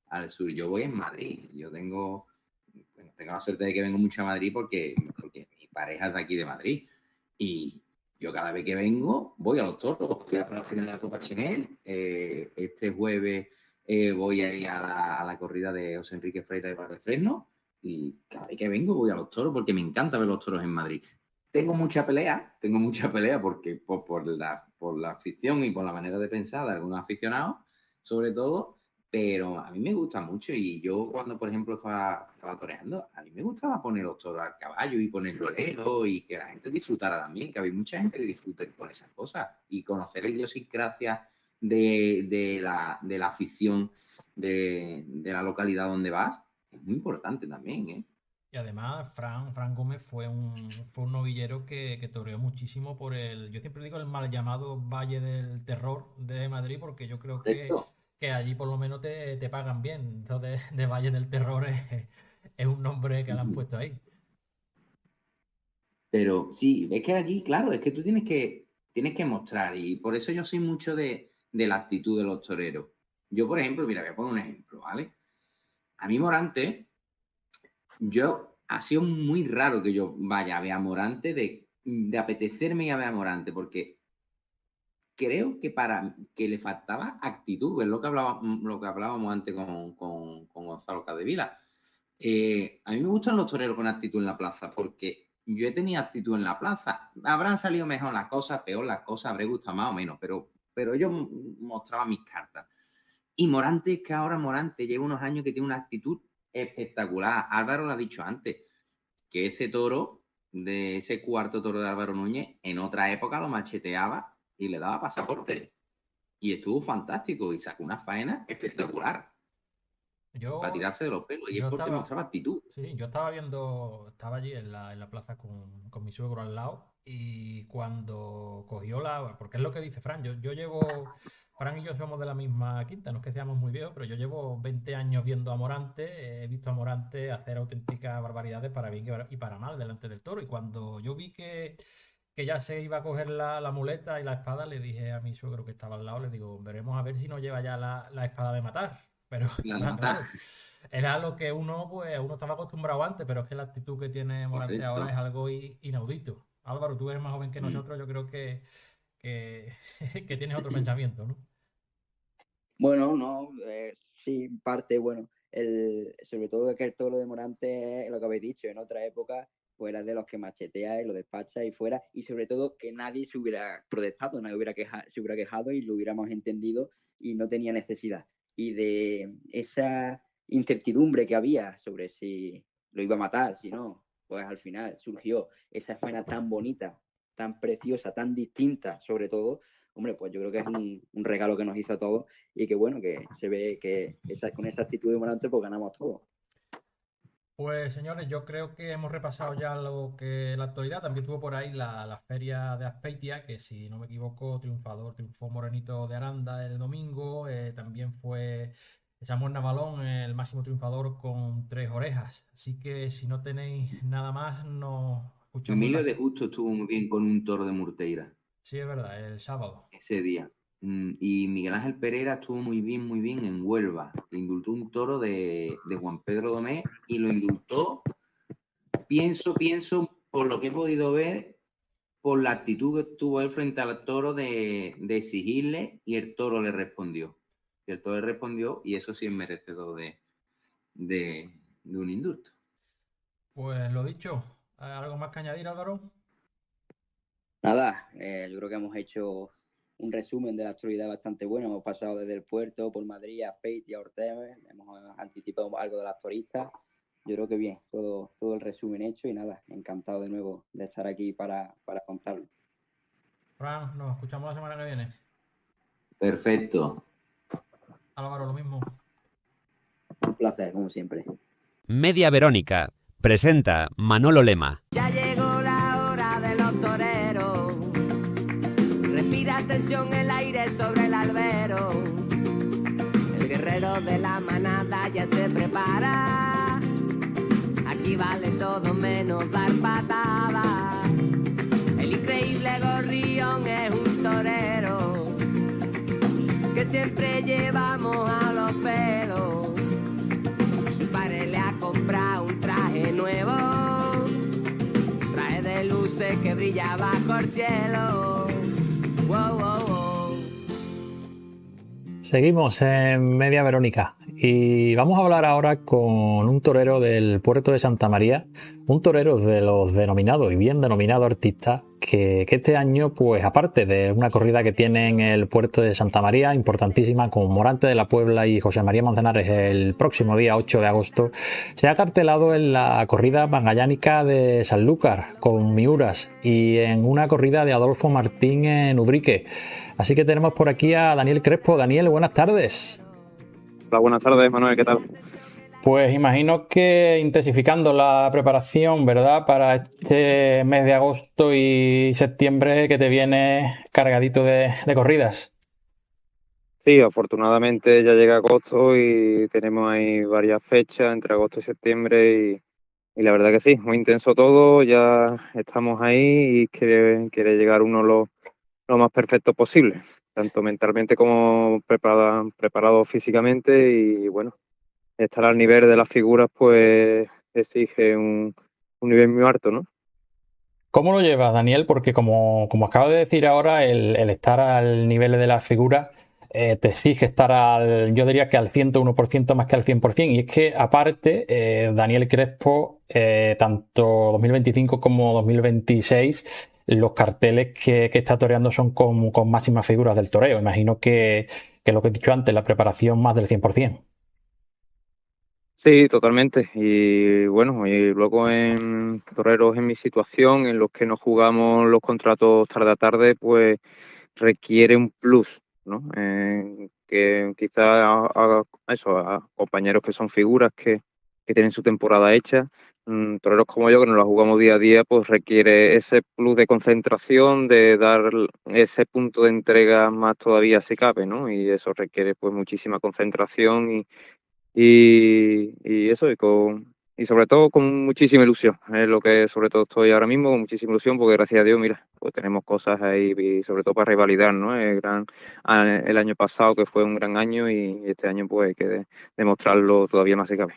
Speaker 7: al sur. Yo voy en Madrid, tengo la suerte de que vengo mucho a Madrid porque mi pareja es de aquí de Madrid y yo cada vez que vengo voy a los toros. Fui a la final de la Copa Chenel, este jueves voy a ir a la corrida de José Enrique Freire de Barrefresno y cada vez que vengo voy a los toros porque me encanta ver los toros en Madrid. Tengo mucha pelea porque por la afición y por la manera de pensar de algunos aficionados, sobre todo. Pero a mí me gusta mucho y yo cuando, por ejemplo, estaba toreando, a mí me gustaba poner los toros al caballo y ponerlo lejos y que la gente disfrutara también, que había mucha gente que disfrute con esas cosas y conocer la idiosincrasia de la afición de la localidad donde vas es muy importante también, ¿eh?
Speaker 2: Y además, Fran Gómez fue un novillero que toreó muchísimo por yo siempre digo el mal llamado Valle del Terror de Madrid, porque yo creo que allí por lo menos te pagan bien. Entonces, de Valle del Terror es un nombre que le han puesto ahí.
Speaker 7: Pero sí, es que allí, claro, es que tú tienes que mostrar y por eso yo soy mucho de la actitud de los toreros. Yo, por ejemplo, mira, voy a poner un ejemplo, ¿vale? A mí Morante, ha sido muy raro que yo vaya a ver a Morante, de apetecerme ir a ver a Morante, porque creo que le faltaba actitud, es lo que hablábamos antes con Gonzalo Capdevila. A mí me gustan los toreros con actitud en la plaza, porque yo he tenido actitud en la plaza. Habrán salido mejor las cosas, peor las cosas, habré gustado más o menos, pero yo mostraba mis cartas. Y Morante, es que ahora Morante lleva unos años que tiene una actitud espectacular. Álvaro lo ha dicho antes, que ese toro, de ese cuarto toro de Álvaro Núñez, en otra época lo macheteaba y le daba pasaporte. Y estuvo fantástico y sacó una faena espectacular. Para tirarse de los pelos. Y es porque mostraba actitud.
Speaker 2: Sí, yo estaba allí en la plaza con mi suegro al lado, y cuando cogió porque es lo que dice Fran, yo llevo, Fran y yo somos de la misma quinta, no es que seamos muy viejos, pero yo llevo 20 años viendo a Morante, he visto a Morante hacer auténticas barbaridades para bien y para mal delante del toro, y cuando yo vi que ya se iba a coger la muleta y la espada, le dije a mi suegro que estaba al lado, le digo, veremos a ver si no lleva ya la espada de matar. Pero claro, era lo que uno estaba acostumbrado antes, pero es que la actitud que tiene Morante ahora es algo inaudito. Álvaro, tú eres más joven que nosotros, yo creo que tienes otro pensamiento, ¿no?
Speaker 9: Bueno, no, sí, en parte, bueno, sobre todo que el toro de Morante es lo que habéis dicho, en otra época pues era de los que machetea y lo despacha y fuera, y sobre todo que nadie se hubiera protestado, nadie se hubiera quejado y lo hubiéramos entendido y no tenía necesidad. Y de esa incertidumbre que había sobre si lo iba a matar, si no, pues al final surgió esa faena tan bonita, tan preciosa, tan distinta sobre todo. Hombre, pues yo creo que es un regalo que nos hizo a todos, y que bueno, que se ve que con esa actitud de Morante pues ganamos todos.
Speaker 2: Pues señores, yo creo que hemos repasado ya lo que la actualidad. También tuvo por ahí la feria de Azpeitia, que si no me equivoco, triunfó Morenito de Aranda el domingo. También fue Samuel Navalón el máximo triunfador con 3 orejas. Así que si no tenéis nada más, nos escuchamos.
Speaker 7: Emilio de Justo estuvo muy bien con un toro de Murteira.
Speaker 2: Sí, es verdad, el sábado.
Speaker 7: Ese día. Y Miguel Ángel Pereira estuvo muy bien en Huelva. Indultó un toro de Juan Pedro Domé y lo indultó, pienso, por lo que he podido ver, por la actitud que tuvo él frente al toro de exigirle, y el toro le respondió. Y eso sí es merecedor de un indulto.
Speaker 2: Pues lo dicho, ¿algo más que añadir, Álvaro?
Speaker 9: Nada, yo creo que hemos hecho un resumen de la actualidad bastante bueno. Hemos pasado desde el puerto, por Madrid, a Azpeitia, a Ortega, hemos anticipado algo de las toristas. Yo creo que bien, todo el resumen hecho, y nada, encantado de nuevo de estar aquí para contarlo.
Speaker 2: Fran, nos escuchamos la semana que viene.
Speaker 7: Perfecto.
Speaker 2: Álvaro, lo mismo.
Speaker 9: Un placer, como siempre.
Speaker 1: Media Verónica presenta Manolo Lema.
Speaker 10: Ya llegó la hora de los toreros. Respira tensión el aire sobre el albero. El guerrero de la manada ya se prepara. Aquí vale todo menos dar patadas. El increíble Gorrión es un torero que siempre llevamos a los pelos. Su padre le ha comprado un traje nuevo, traje de luces que brilla bajo el cielo. Wow, wow, wow.
Speaker 11: Seguimos en Media Verónica y vamos a hablar ahora con un torero del puerto de Santa María, un torero de los denominados y bien denominados artistas que este año, pues aparte de una corrida que tiene en el puerto de Santa María, importantísima, con Morante de la Puebla y José María Manzanares el próximo día 8 de agosto, se ha cartelado en la corrida pangallánica de Sanlúcar con Miuras y en una corrida de Adolfo Martín en Ubrique. Así que tenemos por aquí a Daniel Crespo. Daniel, buenas tardes.
Speaker 12: Hola, buenas tardes, Manuel, ¿qué tal? Pues imagino que intensificando la preparación, ¿verdad?, para este mes de agosto y septiembre que te viene cargadito de corridas. Sí, afortunadamente ya llega agosto y tenemos ahí varias fechas entre agosto y septiembre y la verdad que sí, muy intenso todo, ya estamos ahí y quiere llegar uno lo más perfecto posible, tanto mentalmente como preparado físicamente, y bueno, estar al nivel de las figuras pues exige un nivel muy alto, ¿no? ¿Cómo lo llevas, Daniel? Porque como acabo de decir ahora, el estar al nivel de las figuras te exige estar yo diría que al 101% más que al 100%. Y es que aparte, Daniel Crespo, tanto 2025 como 2026, los carteles que está toreando son con máximas figuras del toreo. Imagino que lo que he dicho antes, la preparación más del 100%.
Speaker 13: Sí, totalmente. Y bueno, y luego en toreros en mi situación, en los que nos jugamos los contratos tarde a tarde, pues requiere un plus, ¿no? Que quizá a compañeros que son figuras que tienen su temporada hecha, toreros como yo, que nos la jugamos día a día, pues requiere ese plus de concentración, de dar ese punto de entrega más todavía si cabe, ¿no? Y eso requiere pues muchísima concentración y eso, y sobre todo con muchísima ilusión. Es lo que sobre todo estoy ahora mismo, con muchísima ilusión, porque gracias a Dios, mira, pues tenemos cosas ahí, y sobre todo para revalidar, ¿no? El año pasado, que fue un gran año, y este año pues hay que demostrarlo todavía más si cabe.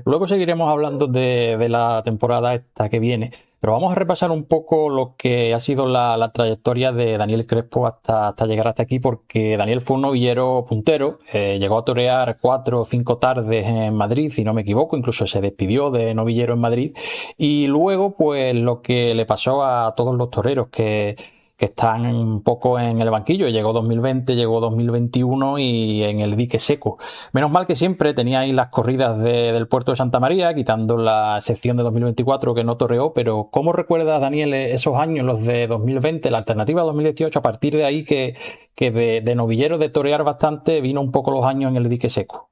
Speaker 12: Luego seguiremos hablando de la temporada esta que viene, pero vamos a repasar un poco lo que ha sido la trayectoria de Daniel Crespo hasta llegar hasta aquí, porque Daniel fue un novillero puntero, llegó a torear 4 o 5 tardes en Madrid, si no me equivoco, incluso se despidió de novillero en Madrid, y luego pues lo que le pasó a todos los toreros que están un poco en el banquillo. Llegó 2020, llegó 2021 y en el dique seco. Menos mal que siempre tenía ahí las corridas del puerto de Santa María, quitando la sección de 2024 que no torreó, pero ¿cómo recuerdas, Daniel, esos años, los de 2020, la alternativa 2018, a partir de ahí que de novillero de torear bastante, vino un poco los años en el dique seco?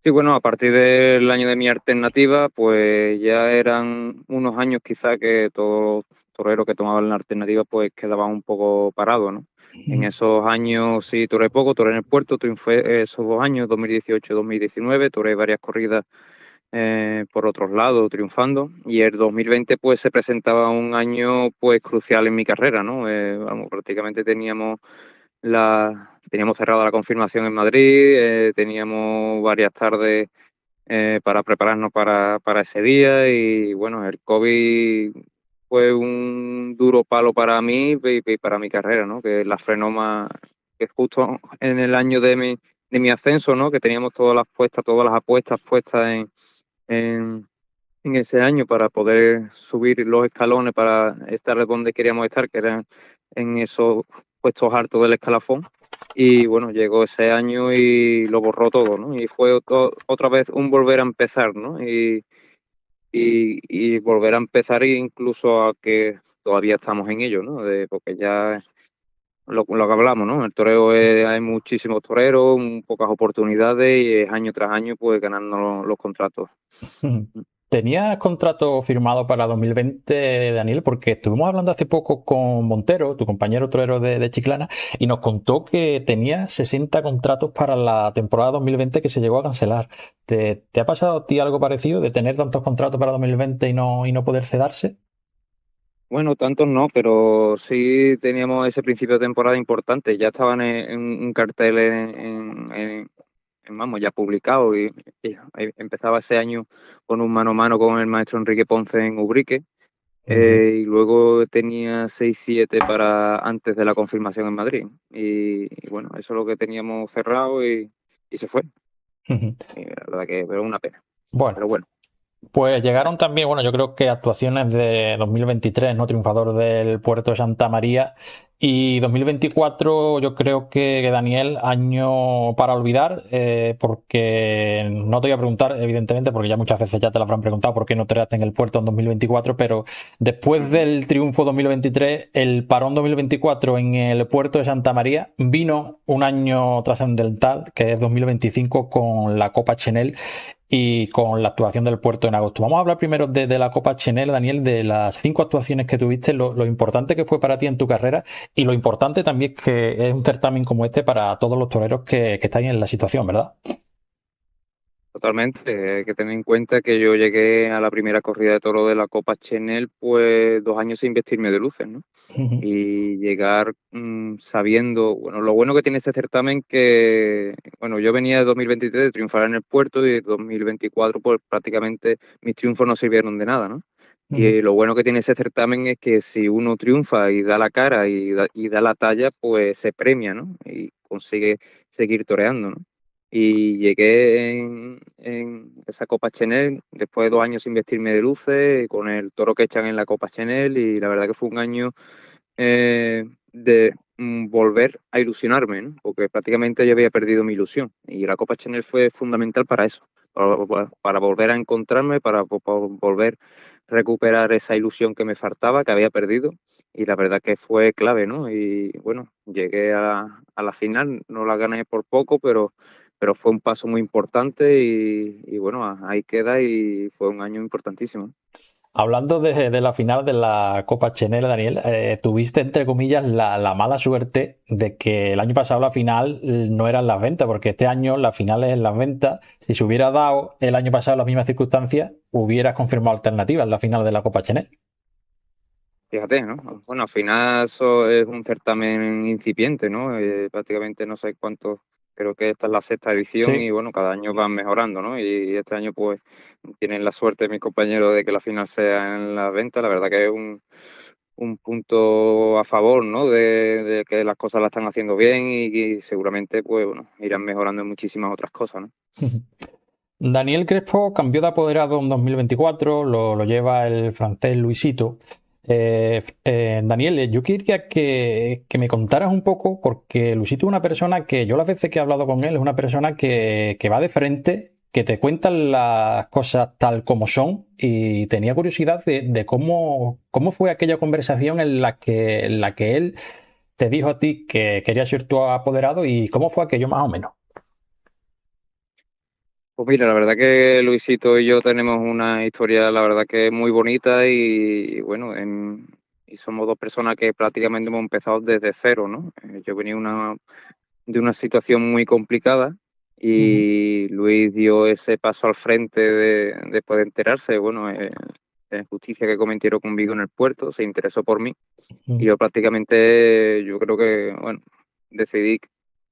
Speaker 13: Sí, bueno, a partir del año de mi alternativa, pues ya eran unos años quizá que todos los toreros que tomaban la alternativa pues quedaban un poco parados, ¿no? En esos años sí toré poco, toré en el puerto, triunfé esos 2 años, 2018-2019, toré varias corridas por otros lados, triunfando, y el 2020 pues se presentaba un año pues crucial en mi carrera, ¿no? Vamos, prácticamente teníamos cerrada la confirmación en Madrid, teníamos varias tardes para prepararnos para ese día, y bueno, el COVID fue un duro palo para mí y para mi carrera, ¿no? Que la frenó más, que justo en el año de mi ascenso, ¿no? Que teníamos todas las apuestas puestas en ese año para poder subir los escalones para estar donde queríamos estar, que eran en esos puestos altos del escalafón. Y bueno, llegó ese año y lo borró todo, ¿no? Y fue otra vez un volver a empezar, ¿no? Y volver a empezar incluso a que todavía estamos en ello, ¿no? Porque ya lo que hablamos, ¿no? El toreo hay muchísimos toreros, pocas oportunidades, y es año tras año pues ganando los contratos.
Speaker 12: ¿Tenías contrato firmado para 2020, Daniel? Porque estuvimos hablando hace poco con Montero, tu compañero torero de Chiclana, y nos contó que tenía 60 contratos para la temporada 2020 que se llegó a cancelar. ¿Te ha pasado a ti algo parecido de tener tantos contratos para 2020 y no poder cederse?
Speaker 13: Bueno, tantos no, pero sí teníamos ese principio de temporada importante. Ya estaban en un cartel vamos, ya publicado, y empezaba ese año con un mano a mano con el maestro Enrique Ponce en Ubrique, y luego tenía 6-7 para antes de la confirmación en Madrid, y bueno, eso es lo que teníamos cerrado, y se fue. Y la verdad que fue una pena.
Speaker 12: Bueno.
Speaker 13: Pero bueno.
Speaker 12: Pues llegaron también, bueno, yo creo que actuaciones de 2023, ¿no? Triunfador del puerto de Santa María. Y 2024 yo creo que Daniel, año para olvidar, porque no te voy a preguntar, evidentemente, porque ya muchas veces ya te lo habrán preguntado por qué no toreaste en el puerto en 2024, pero después del triunfo 2023, el parón 2024 en el puerto de Santa María, vino un año trascendental, que es 2025, con la Copa Chenel y con la actuación del puerto en agosto. Vamos a hablar primero de la Copa Chenel, Daniel, de las 5 actuaciones que tuviste, lo importante que fue para ti en tu carrera, y lo importante también que es un certamen como este para todos los toreros que estáis en la situación, ¿verdad?
Speaker 13: Totalmente, hay que tener en cuenta que yo llegué a la primera corrida de toro de la Copa Chenel pues 2 años sin vestirme de luces, ¿no? Y llegar sabiendo, bueno, lo bueno que tiene este certamen, que, bueno, yo venía de 2023 de triunfar en el puerto, y de 2024 pues prácticamente mis triunfos no sirvieron de nada, ¿no? Y lo bueno que tiene ese certamen es que si uno triunfa y da la cara y da la talla, pues se premia, ¿no? Y consigue seguir toreando, ¿no? Y llegué en esa Copa Chenel después de 2 años sin vestirme de luces, con el toro que echan en la Copa Chenel, y la verdad que fue un año de volver a ilusionarme, ¿no? Porque prácticamente yo había perdido mi ilusión, y la Copa Chenel fue fundamental para eso, para volver a encontrarme, para volver a recuperar esa ilusión que me faltaba, que había perdido, y la verdad que fue clave, ¿no? Y bueno, llegué a la final, no la gané por poco, pero fue un paso muy importante y bueno, ahí queda, y fue un año importantísimo.
Speaker 11: Hablando de la final de la Copa Chenel, Daniel, tuviste, entre comillas, la mala suerte de que el año pasado la final no era en las ventas, porque este año la final es en las ventas. Si se hubiera dado el año pasado las mismas circunstancias, hubieras confirmado alternativas en la final de la Copa Chenel.
Speaker 13: Fíjate, ¿no? Bueno, al final eso es un certamen incipiente, ¿no? Prácticamente no sé cuántos, creo que esta es la 6ª edición,
Speaker 11: Sí.
Speaker 13: y bueno, cada año van mejorando, ¿no? Y este año pues tienen la suerte mis compañeros de que la final sea en la venta. La verdad que es un punto a favor, ¿no? De que las cosas las están haciendo bien, y seguramente pues bueno, irán mejorando en muchísimas otras cosas, ¿no?
Speaker 11: Daniel Crespo cambió de apoderado en 2024, lo lleva el francés Luisito. Daniel, yo quería que me contaras un poco, porque Luisito es una persona que yo las veces que he hablado con él es una persona que va de frente, que te cuenta las cosas tal como son, y tenía curiosidad de cómo fue aquella conversación en la que él te dijo a ti que quería ser tu apoderado, y cómo fue aquello más o menos.
Speaker 13: Pues mira, la verdad que Luisito y yo tenemos una historia, la verdad que muy bonita, y bueno, y somos 2 personas que prácticamente hemos empezado desde cero, ¿no? Yo venía de una situación muy complicada, y Luis dio ese paso al frente después de enterarse, bueno, la injusticia que cometieron conmigo en el puerto, se interesó por mí, y yo prácticamente, yo creo que, bueno, decidí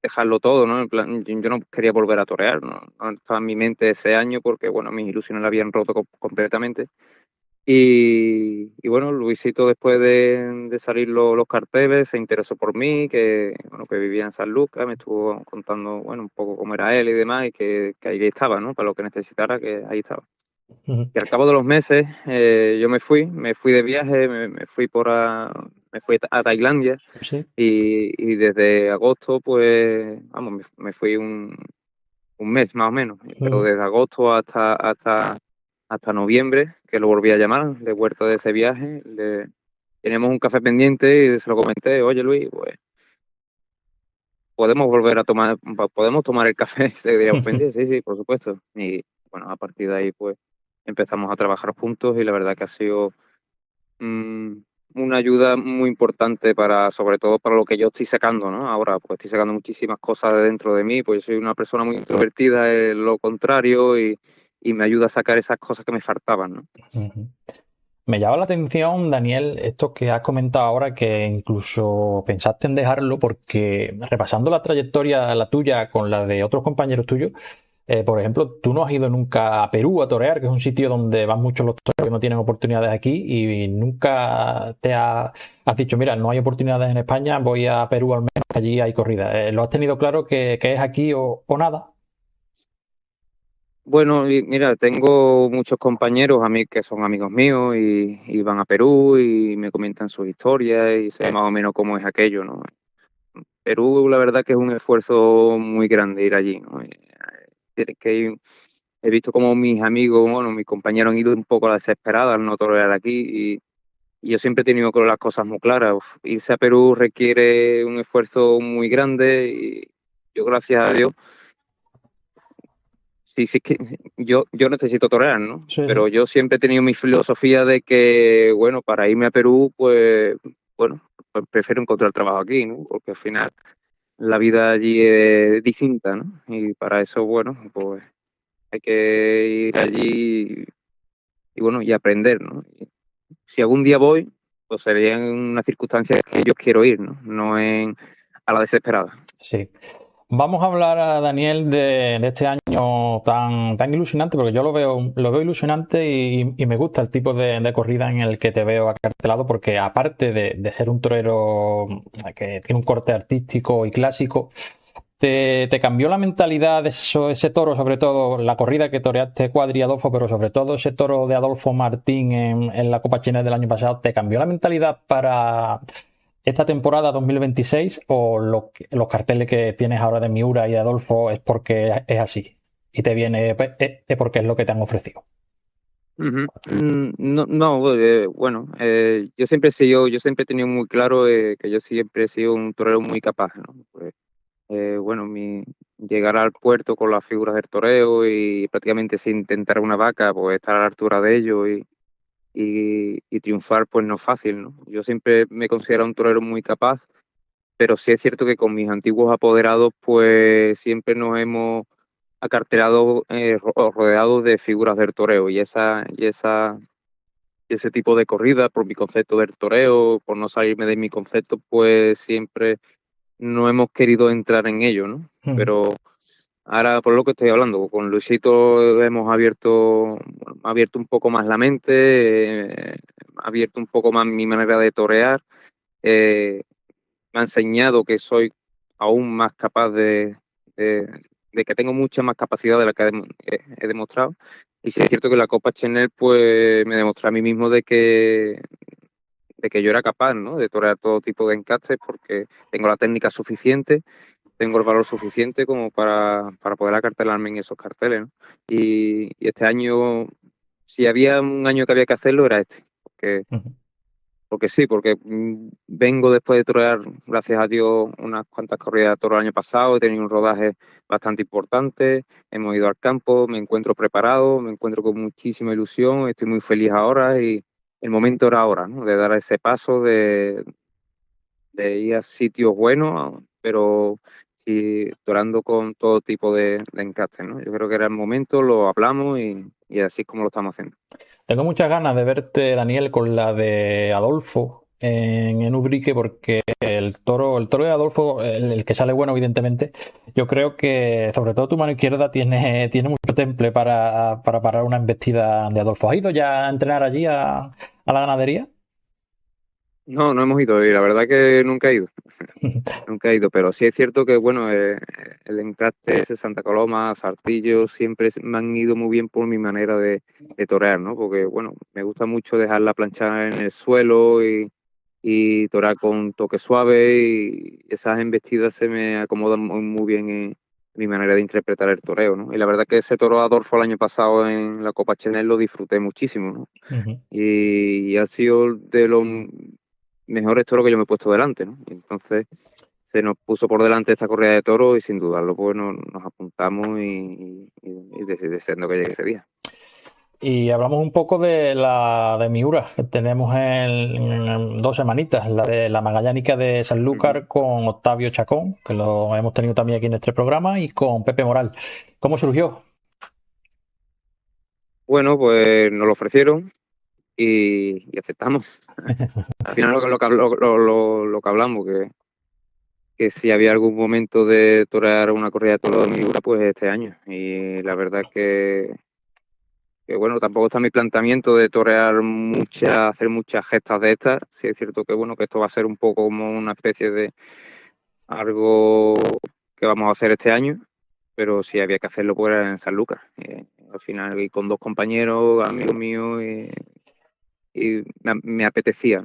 Speaker 13: dejarlo todo, ¿no? En plan, yo no quería volver a torear, ¿no? No estaba en mi mente ese año, porque, bueno, mis ilusiones la habían roto completamente. Y bueno, Luisito, después de salir los carteles, se interesó por mí, que bueno, que vivía en San Lucas, me estuvo contando, bueno, un poco cómo era él y demás, y que ahí estaba, ¿no? Para lo que necesitara, que ahí estaba. Y al cabo de los meses, yo me fui de viaje, me fui a Tailandia,
Speaker 11: Sí.
Speaker 13: y desde agosto, pues, vamos, me fui un mes más o menos, pero desde agosto hasta noviembre, que lo volví a llamar de vuelta de ese viaje, teníamos un café pendiente, y se lo comenté: oye Luis, pues podemos tomar el café ese día pendiente. Sí, por supuesto. Y bueno, a partir de ahí pues empezamos a trabajar juntos, y la verdad que ha sido una ayuda muy importante, sobre todo para lo que yo estoy sacando, ¿no? Ahora pues estoy sacando muchísimas cosas de dentro de mí, pues soy una persona muy introvertida, es lo contrario, y me ayuda a sacar esas cosas que me faltaban, ¿no?
Speaker 11: Me llama la atención, Daniel, esto que has comentado ahora, que incluso pensaste en dejarlo, porque repasando la trayectoria, la tuya con la de otros compañeros tuyos, por ejemplo, tú no has ido nunca a Perú a torear, que es un sitio donde van muchos los toreros que no tienen oportunidades aquí, y nunca has dicho, mira, no hay oportunidades en España, voy a Perú al menos, que allí hay corrida. ¿Lo has tenido claro que es aquí o nada?
Speaker 13: Bueno, y mira, tengo muchos compañeros a mí que son amigos míos, y van a Perú y me comentan sus historias, y sé más o menos cómo es aquello, ¿no? Perú, la verdad que es un esfuerzo muy grande ir allí, ¿no? Tienes que ir. He visto como mis amigos, bueno, mis compañeros han ido un poco a la desesperada al no torear aquí, y yo siempre he tenido las cosas muy claras. Irse a Perú requiere un esfuerzo muy grande, y yo, gracias a Dios, sí, que yo necesito torear, ¿no?
Speaker 11: Sí.
Speaker 13: Pero yo siempre he tenido mi filosofía de que, bueno, para irme a Perú, pues, bueno, pues prefiero encontrar trabajo aquí, ¿no? Porque al final la vida allí es distinta, ¿no? Y para eso, bueno, pues hay que ir allí y bueno, y aprender, ¿no? Si algún día voy, pues sería en unas circunstancias que yo quiero ir, ¿no? No a la desesperada.
Speaker 11: Sí.
Speaker 12: Vamos a hablar, Daniel, de este año tan ilusionante, porque yo lo veo ilusionante y me gusta el tipo de corrida en el que te veo acartelado, porque aparte de ser un torero que tiene un corte artístico y clásico, te cambió la mentalidad de ese toro, sobre todo la corrida que toreaste Cuadri Adolfo, pero sobre todo ese toro de Adolfo Martín en la Copa Chenel del año pasado, ¿te cambió la mentalidad para esta temporada 2026 o los carteles que tienes ahora de Miura y de Adolfo es porque es así y te viene es porque es lo que te han ofrecido?
Speaker 13: Bueno, yo siempre he tenido muy claro que yo siempre he sido un torero muy capaz, ¿no? Pues, bueno, llegar al puerto con las figuras del toreo y prácticamente sin intentar una vaca, pues estar a la altura de ellos y triunfar, pues no es fácil, ¿no? Yo siempre me considero un torero muy capaz, pero sí es cierto que con mis antiguos apoderados, pues siempre nos hemos acartelado rodeados de figuras del toreo y ese tipo de corrida, por mi concepto del toreo, por no salirme de mi concepto, pues siempre no hemos querido entrar en ello, ¿no? Pero ahora, por lo que estoy hablando, con Luisito hemos abierto un poco más la mente, abierto un poco más mi manera de torear, me ha enseñado que soy aún más capaz de que tengo mucha más capacidad de la que he demostrado. Y sí es cierto que la Copa Chenel pues me demostró a mí mismo de que yo era capaz, ¿no?, de torear todo tipo de encastes porque tengo la técnica suficiente, tengo el valor suficiente como para poder acartelarme en esos carteles, ¿no? Y este año, si había un año que había que hacerlo, era este. Porque vengo después de torear, gracias a Dios, unas cuantas corridas de toro el año pasado, he tenido un rodaje bastante importante, hemos ido al campo, me encuentro preparado, me encuentro con muchísima ilusión, estoy muy feliz ahora y el momento era ahora, ¿no?, de dar ese paso, de ir a sitios buenos, pero sí toreando con todo tipo de encastes, ¿no? Yo creo que era el momento, lo hablamos y así es como lo estamos haciendo.
Speaker 12: Tengo muchas ganas de verte, Daniel, con la de Adolfo en Ubrique, porque el toro de Adolfo, el que sale bueno, evidentemente, yo creo que sobre todo tu mano izquierda tiene mucho temple para parar una embestida de Adolfo. ¿Has ido ya a entrenar allí a la ganadería?
Speaker 13: No hemos ido, y la verdad que nunca he ido. Nunca he ido, pero sí es cierto que, bueno, el encaste ese Santa Coloma, Sartillo, siempre me han ido muy bien por mi manera de torear, ¿no? Porque, bueno, me gusta mucho dejar la plancha en el suelo y torear con toque suave, y esas embestidas se me acomodan muy bien en mi manera de interpretar el toreo, ¿no? Y la verdad que ese toro Adolfo el año pasado en la Copa Chenel lo disfruté muchísimo, ¿no? Y ha sido de los mejores toros que yo me he puesto delante, ¿no? Entonces se nos puso por delante esta corrida de toros y sin dudarlo pues nos apuntamos y deseando que llegue ese día.
Speaker 12: Y hablamos un poco de la de Miura, que tenemos en 2 semanitas, la de la Magallánica de Sanlúcar con Octavio Chacón, que lo hemos tenido también aquí en este programa, y con Pepe Moral. ¿Cómo surgió?
Speaker 13: Bueno, pues nos lo ofrecieron y aceptamos. Al final lo que hablamos, que si había algún momento de torear una corrida de toros de Miura, pues este año. Y la verdad que bueno, tampoco está mi planteamiento de torear hacer muchas gestas de estas. Sí es cierto que bueno, que esto va a ser un poco como una especie de algo que vamos a hacer este año, pero si había que hacerlo pues era en Sanlúcar. Al final, y con 2 compañeros, amigos míos, y me apetecía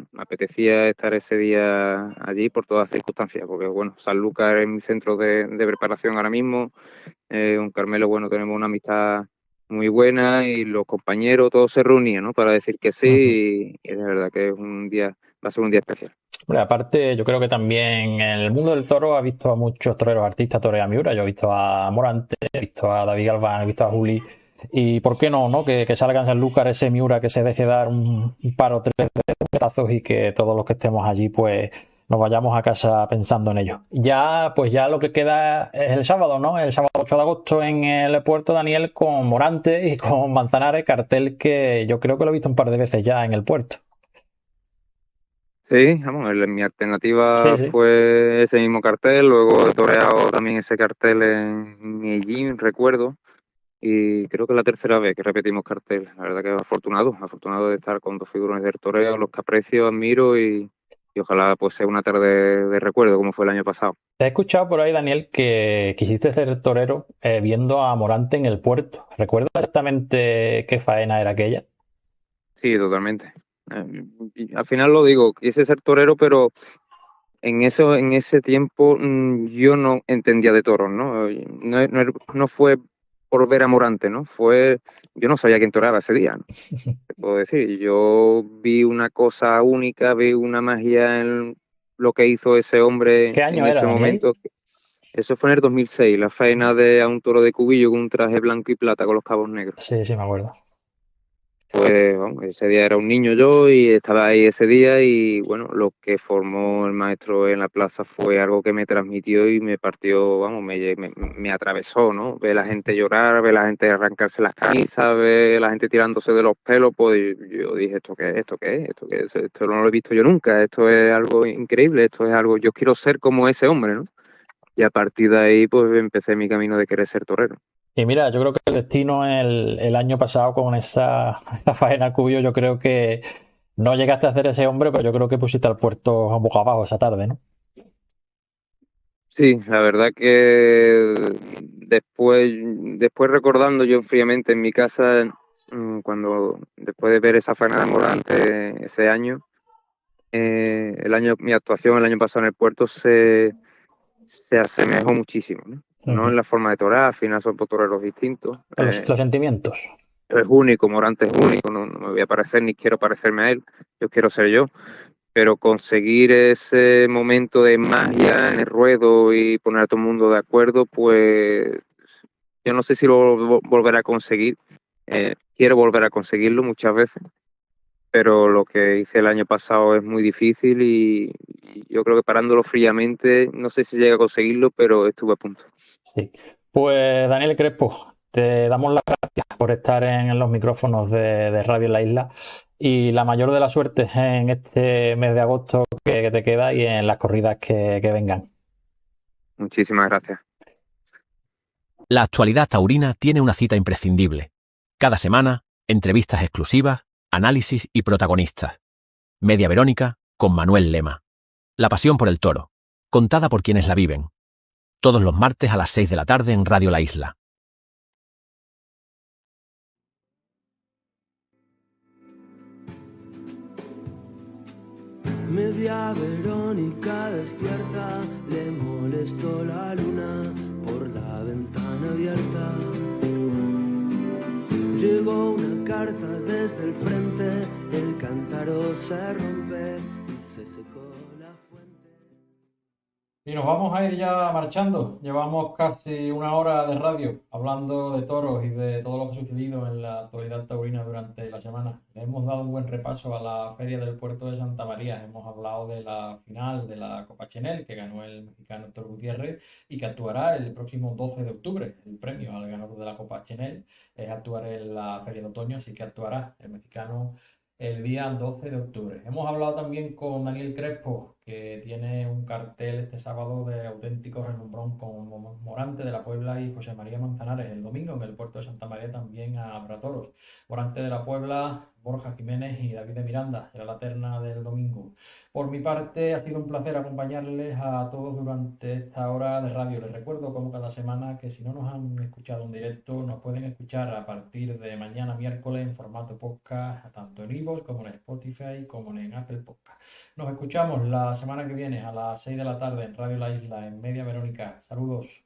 Speaker 13: estar ese día allí por todas las circunstancias, porque bueno, Sanlúcar es mi centro de preparación ahora mismo. Con Carmelo, bueno, tenemos una amistad muy buena y los compañeros todos se reunían, ¿no?, para decir que sí, y de verdad que va a ser un día especial.
Speaker 12: Bueno, aparte, yo creo que también en el mundo del toro ha visto a muchos toreros artistas torear a Miura. Yo he visto a Morante, he visto a David Galván, he visto a Juli. Y por qué no, que salga en Sanlúcar ese Miura, que se deje dar un par o 3 de pedazos y que todos los que estemos allí pues nos vayamos a casa pensando en ello. Ya lo que queda es el sábado, ¿no? El sábado 8 de agosto en el puerto, Daniel, con Morante y con Manzanares, cartel que yo creo que lo he visto un par de veces ya en el puerto.
Speaker 13: Sí, vamos, mi alternativa
Speaker 11: Sí.
Speaker 13: fue ese mismo cartel, luego he toreado también ese cartel en Medellín, recuerdo, y creo que es la tercera vez que repetimos cartel. La verdad que afortunado de estar con dos figurones del toreo, los que aprecio, admiro y ojalá pues sea una tarde de recuerdo como fue el año pasado.
Speaker 11: Te he escuchado por ahí, Daniel, que quisiste ser torero viendo a Morante en el puerto. ¿Recuerdas exactamente qué faena era aquella?
Speaker 13: Sí, totalmente. Y al final lo digo, quise ser torero, pero en ese tiempo yo no entendía de toros, ¿no? No fue por ver a Morante, ¿no? Yo no sabía quién toraba ese día, ¿no? Te puedo decir, yo vi una cosa única, vi una magia en lo que hizo ese hombre
Speaker 11: ¿Qué
Speaker 13: en
Speaker 11: año era,
Speaker 13: ese
Speaker 11: Daniel?
Speaker 13: momento. Eso fue en el 2006, la faena de a un toro de cubillo con un traje blanco y plata con los cabos negros.
Speaker 11: Sí, me acuerdo.
Speaker 13: Pues vamos, ese día era un niño yo y estaba ahí ese día y bueno, lo que formó el maestro en la plaza fue algo que me transmitió y me partió, vamos, me atravesó, ¿no? Ver a la gente llorar, ver a la gente arrancarse las camisas, ver a la gente tirándose de los pelos, pues yo dije, ¿esto qué es? ¿Esto qué es? ¿Esto qué es? Esto no lo he visto yo nunca, esto es algo increíble, esto es algo, yo quiero ser como ese hombre, ¿no? Y a partir de ahí pues empecé mi camino de querer ser torero.
Speaker 11: Y mira, yo creo que el destino el año pasado con esa faena al cubillo, yo creo que no llegaste a hacer ese hombre, pero yo creo que pusiste al puerto boca abajo esa tarde, ¿no?
Speaker 13: Sí, la verdad que después recordando yo fríamente en mi casa, cuando después de ver esa faena de Morante ese año, mi actuación el año pasado en el puerto se asemejó muchísimo, ¿no? No en la forma de torar, al final son toreros distintos.
Speaker 11: Los sentimientos.
Speaker 13: Es único, Morante es único, no me voy a parecer ni quiero parecerme a él, yo quiero ser yo. Pero conseguir ese momento de magia en el ruedo y poner a todo el mundo de acuerdo, pues yo no sé si lo volveré a conseguir. Quiero volver a conseguirlo muchas veces, pero lo que hice el año pasado es muy difícil y yo creo que parándolo fríamente, no sé si llega a conseguirlo, pero estuve a punto.
Speaker 11: Sí. Pues Daniel Crespo, te damos las gracias por estar en los micrófonos de Radio La Isla y la mayor de las suertes en este mes de agosto que te queda y en las corridas que vengan.
Speaker 13: Muchísimas gracias.
Speaker 4: La actualidad taurina tiene una cita imprescindible. Cada semana, entrevistas exclusivas, análisis y protagonistas. Media Verónica con Manuel Lema. La pasión por el toro, contada por quienes la viven. Todos los martes a las 6 de la tarde en Radio La Isla.
Speaker 14: Media Verónica despierta, le molestó la luna por la ventana abierta. Llegó una carta desde el frente, el cántaro se rompe y se secó la fuente.
Speaker 2: Y nos vamos a ir ya marchando. Llevamos casi una hora de radio hablando de toros y de todo lo que ha sucedido en la actualidad taurina durante la semana. Le hemos dado un buen repaso a la Feria del Puerto de Santa María. Hemos hablado de la final de la Copa Chenel que ganó el mexicano Héctor Gutiérrez y que actuará el próximo 12 de octubre. El premio al ganador de la Copa Chenel es actuar en la Feria de Otoño, así que actuará el mexicano el día 12 de octubre. Hemos hablado también con Daniel Crespo, que tiene un cartel este sábado de auténtico renombrón con Morante de la Puebla y José María Manzanares. El domingo en el puerto de Santa María también habrá toros. Morante de la Puebla, Borja Jiménez y David de Miranda, será la terna del domingo. Por mi parte, ha sido un placer acompañarles a todos durante esta hora de radio. Les recuerdo, como cada semana, que si no nos han escuchado en directo, nos pueden escuchar a partir de mañana miércoles en formato podcast, tanto en iVoox como en Spotify como en Apple Podcast. Nos escuchamos la semana que viene a las 6 de la tarde en Radio La Isla, en Media Verónica. Saludos.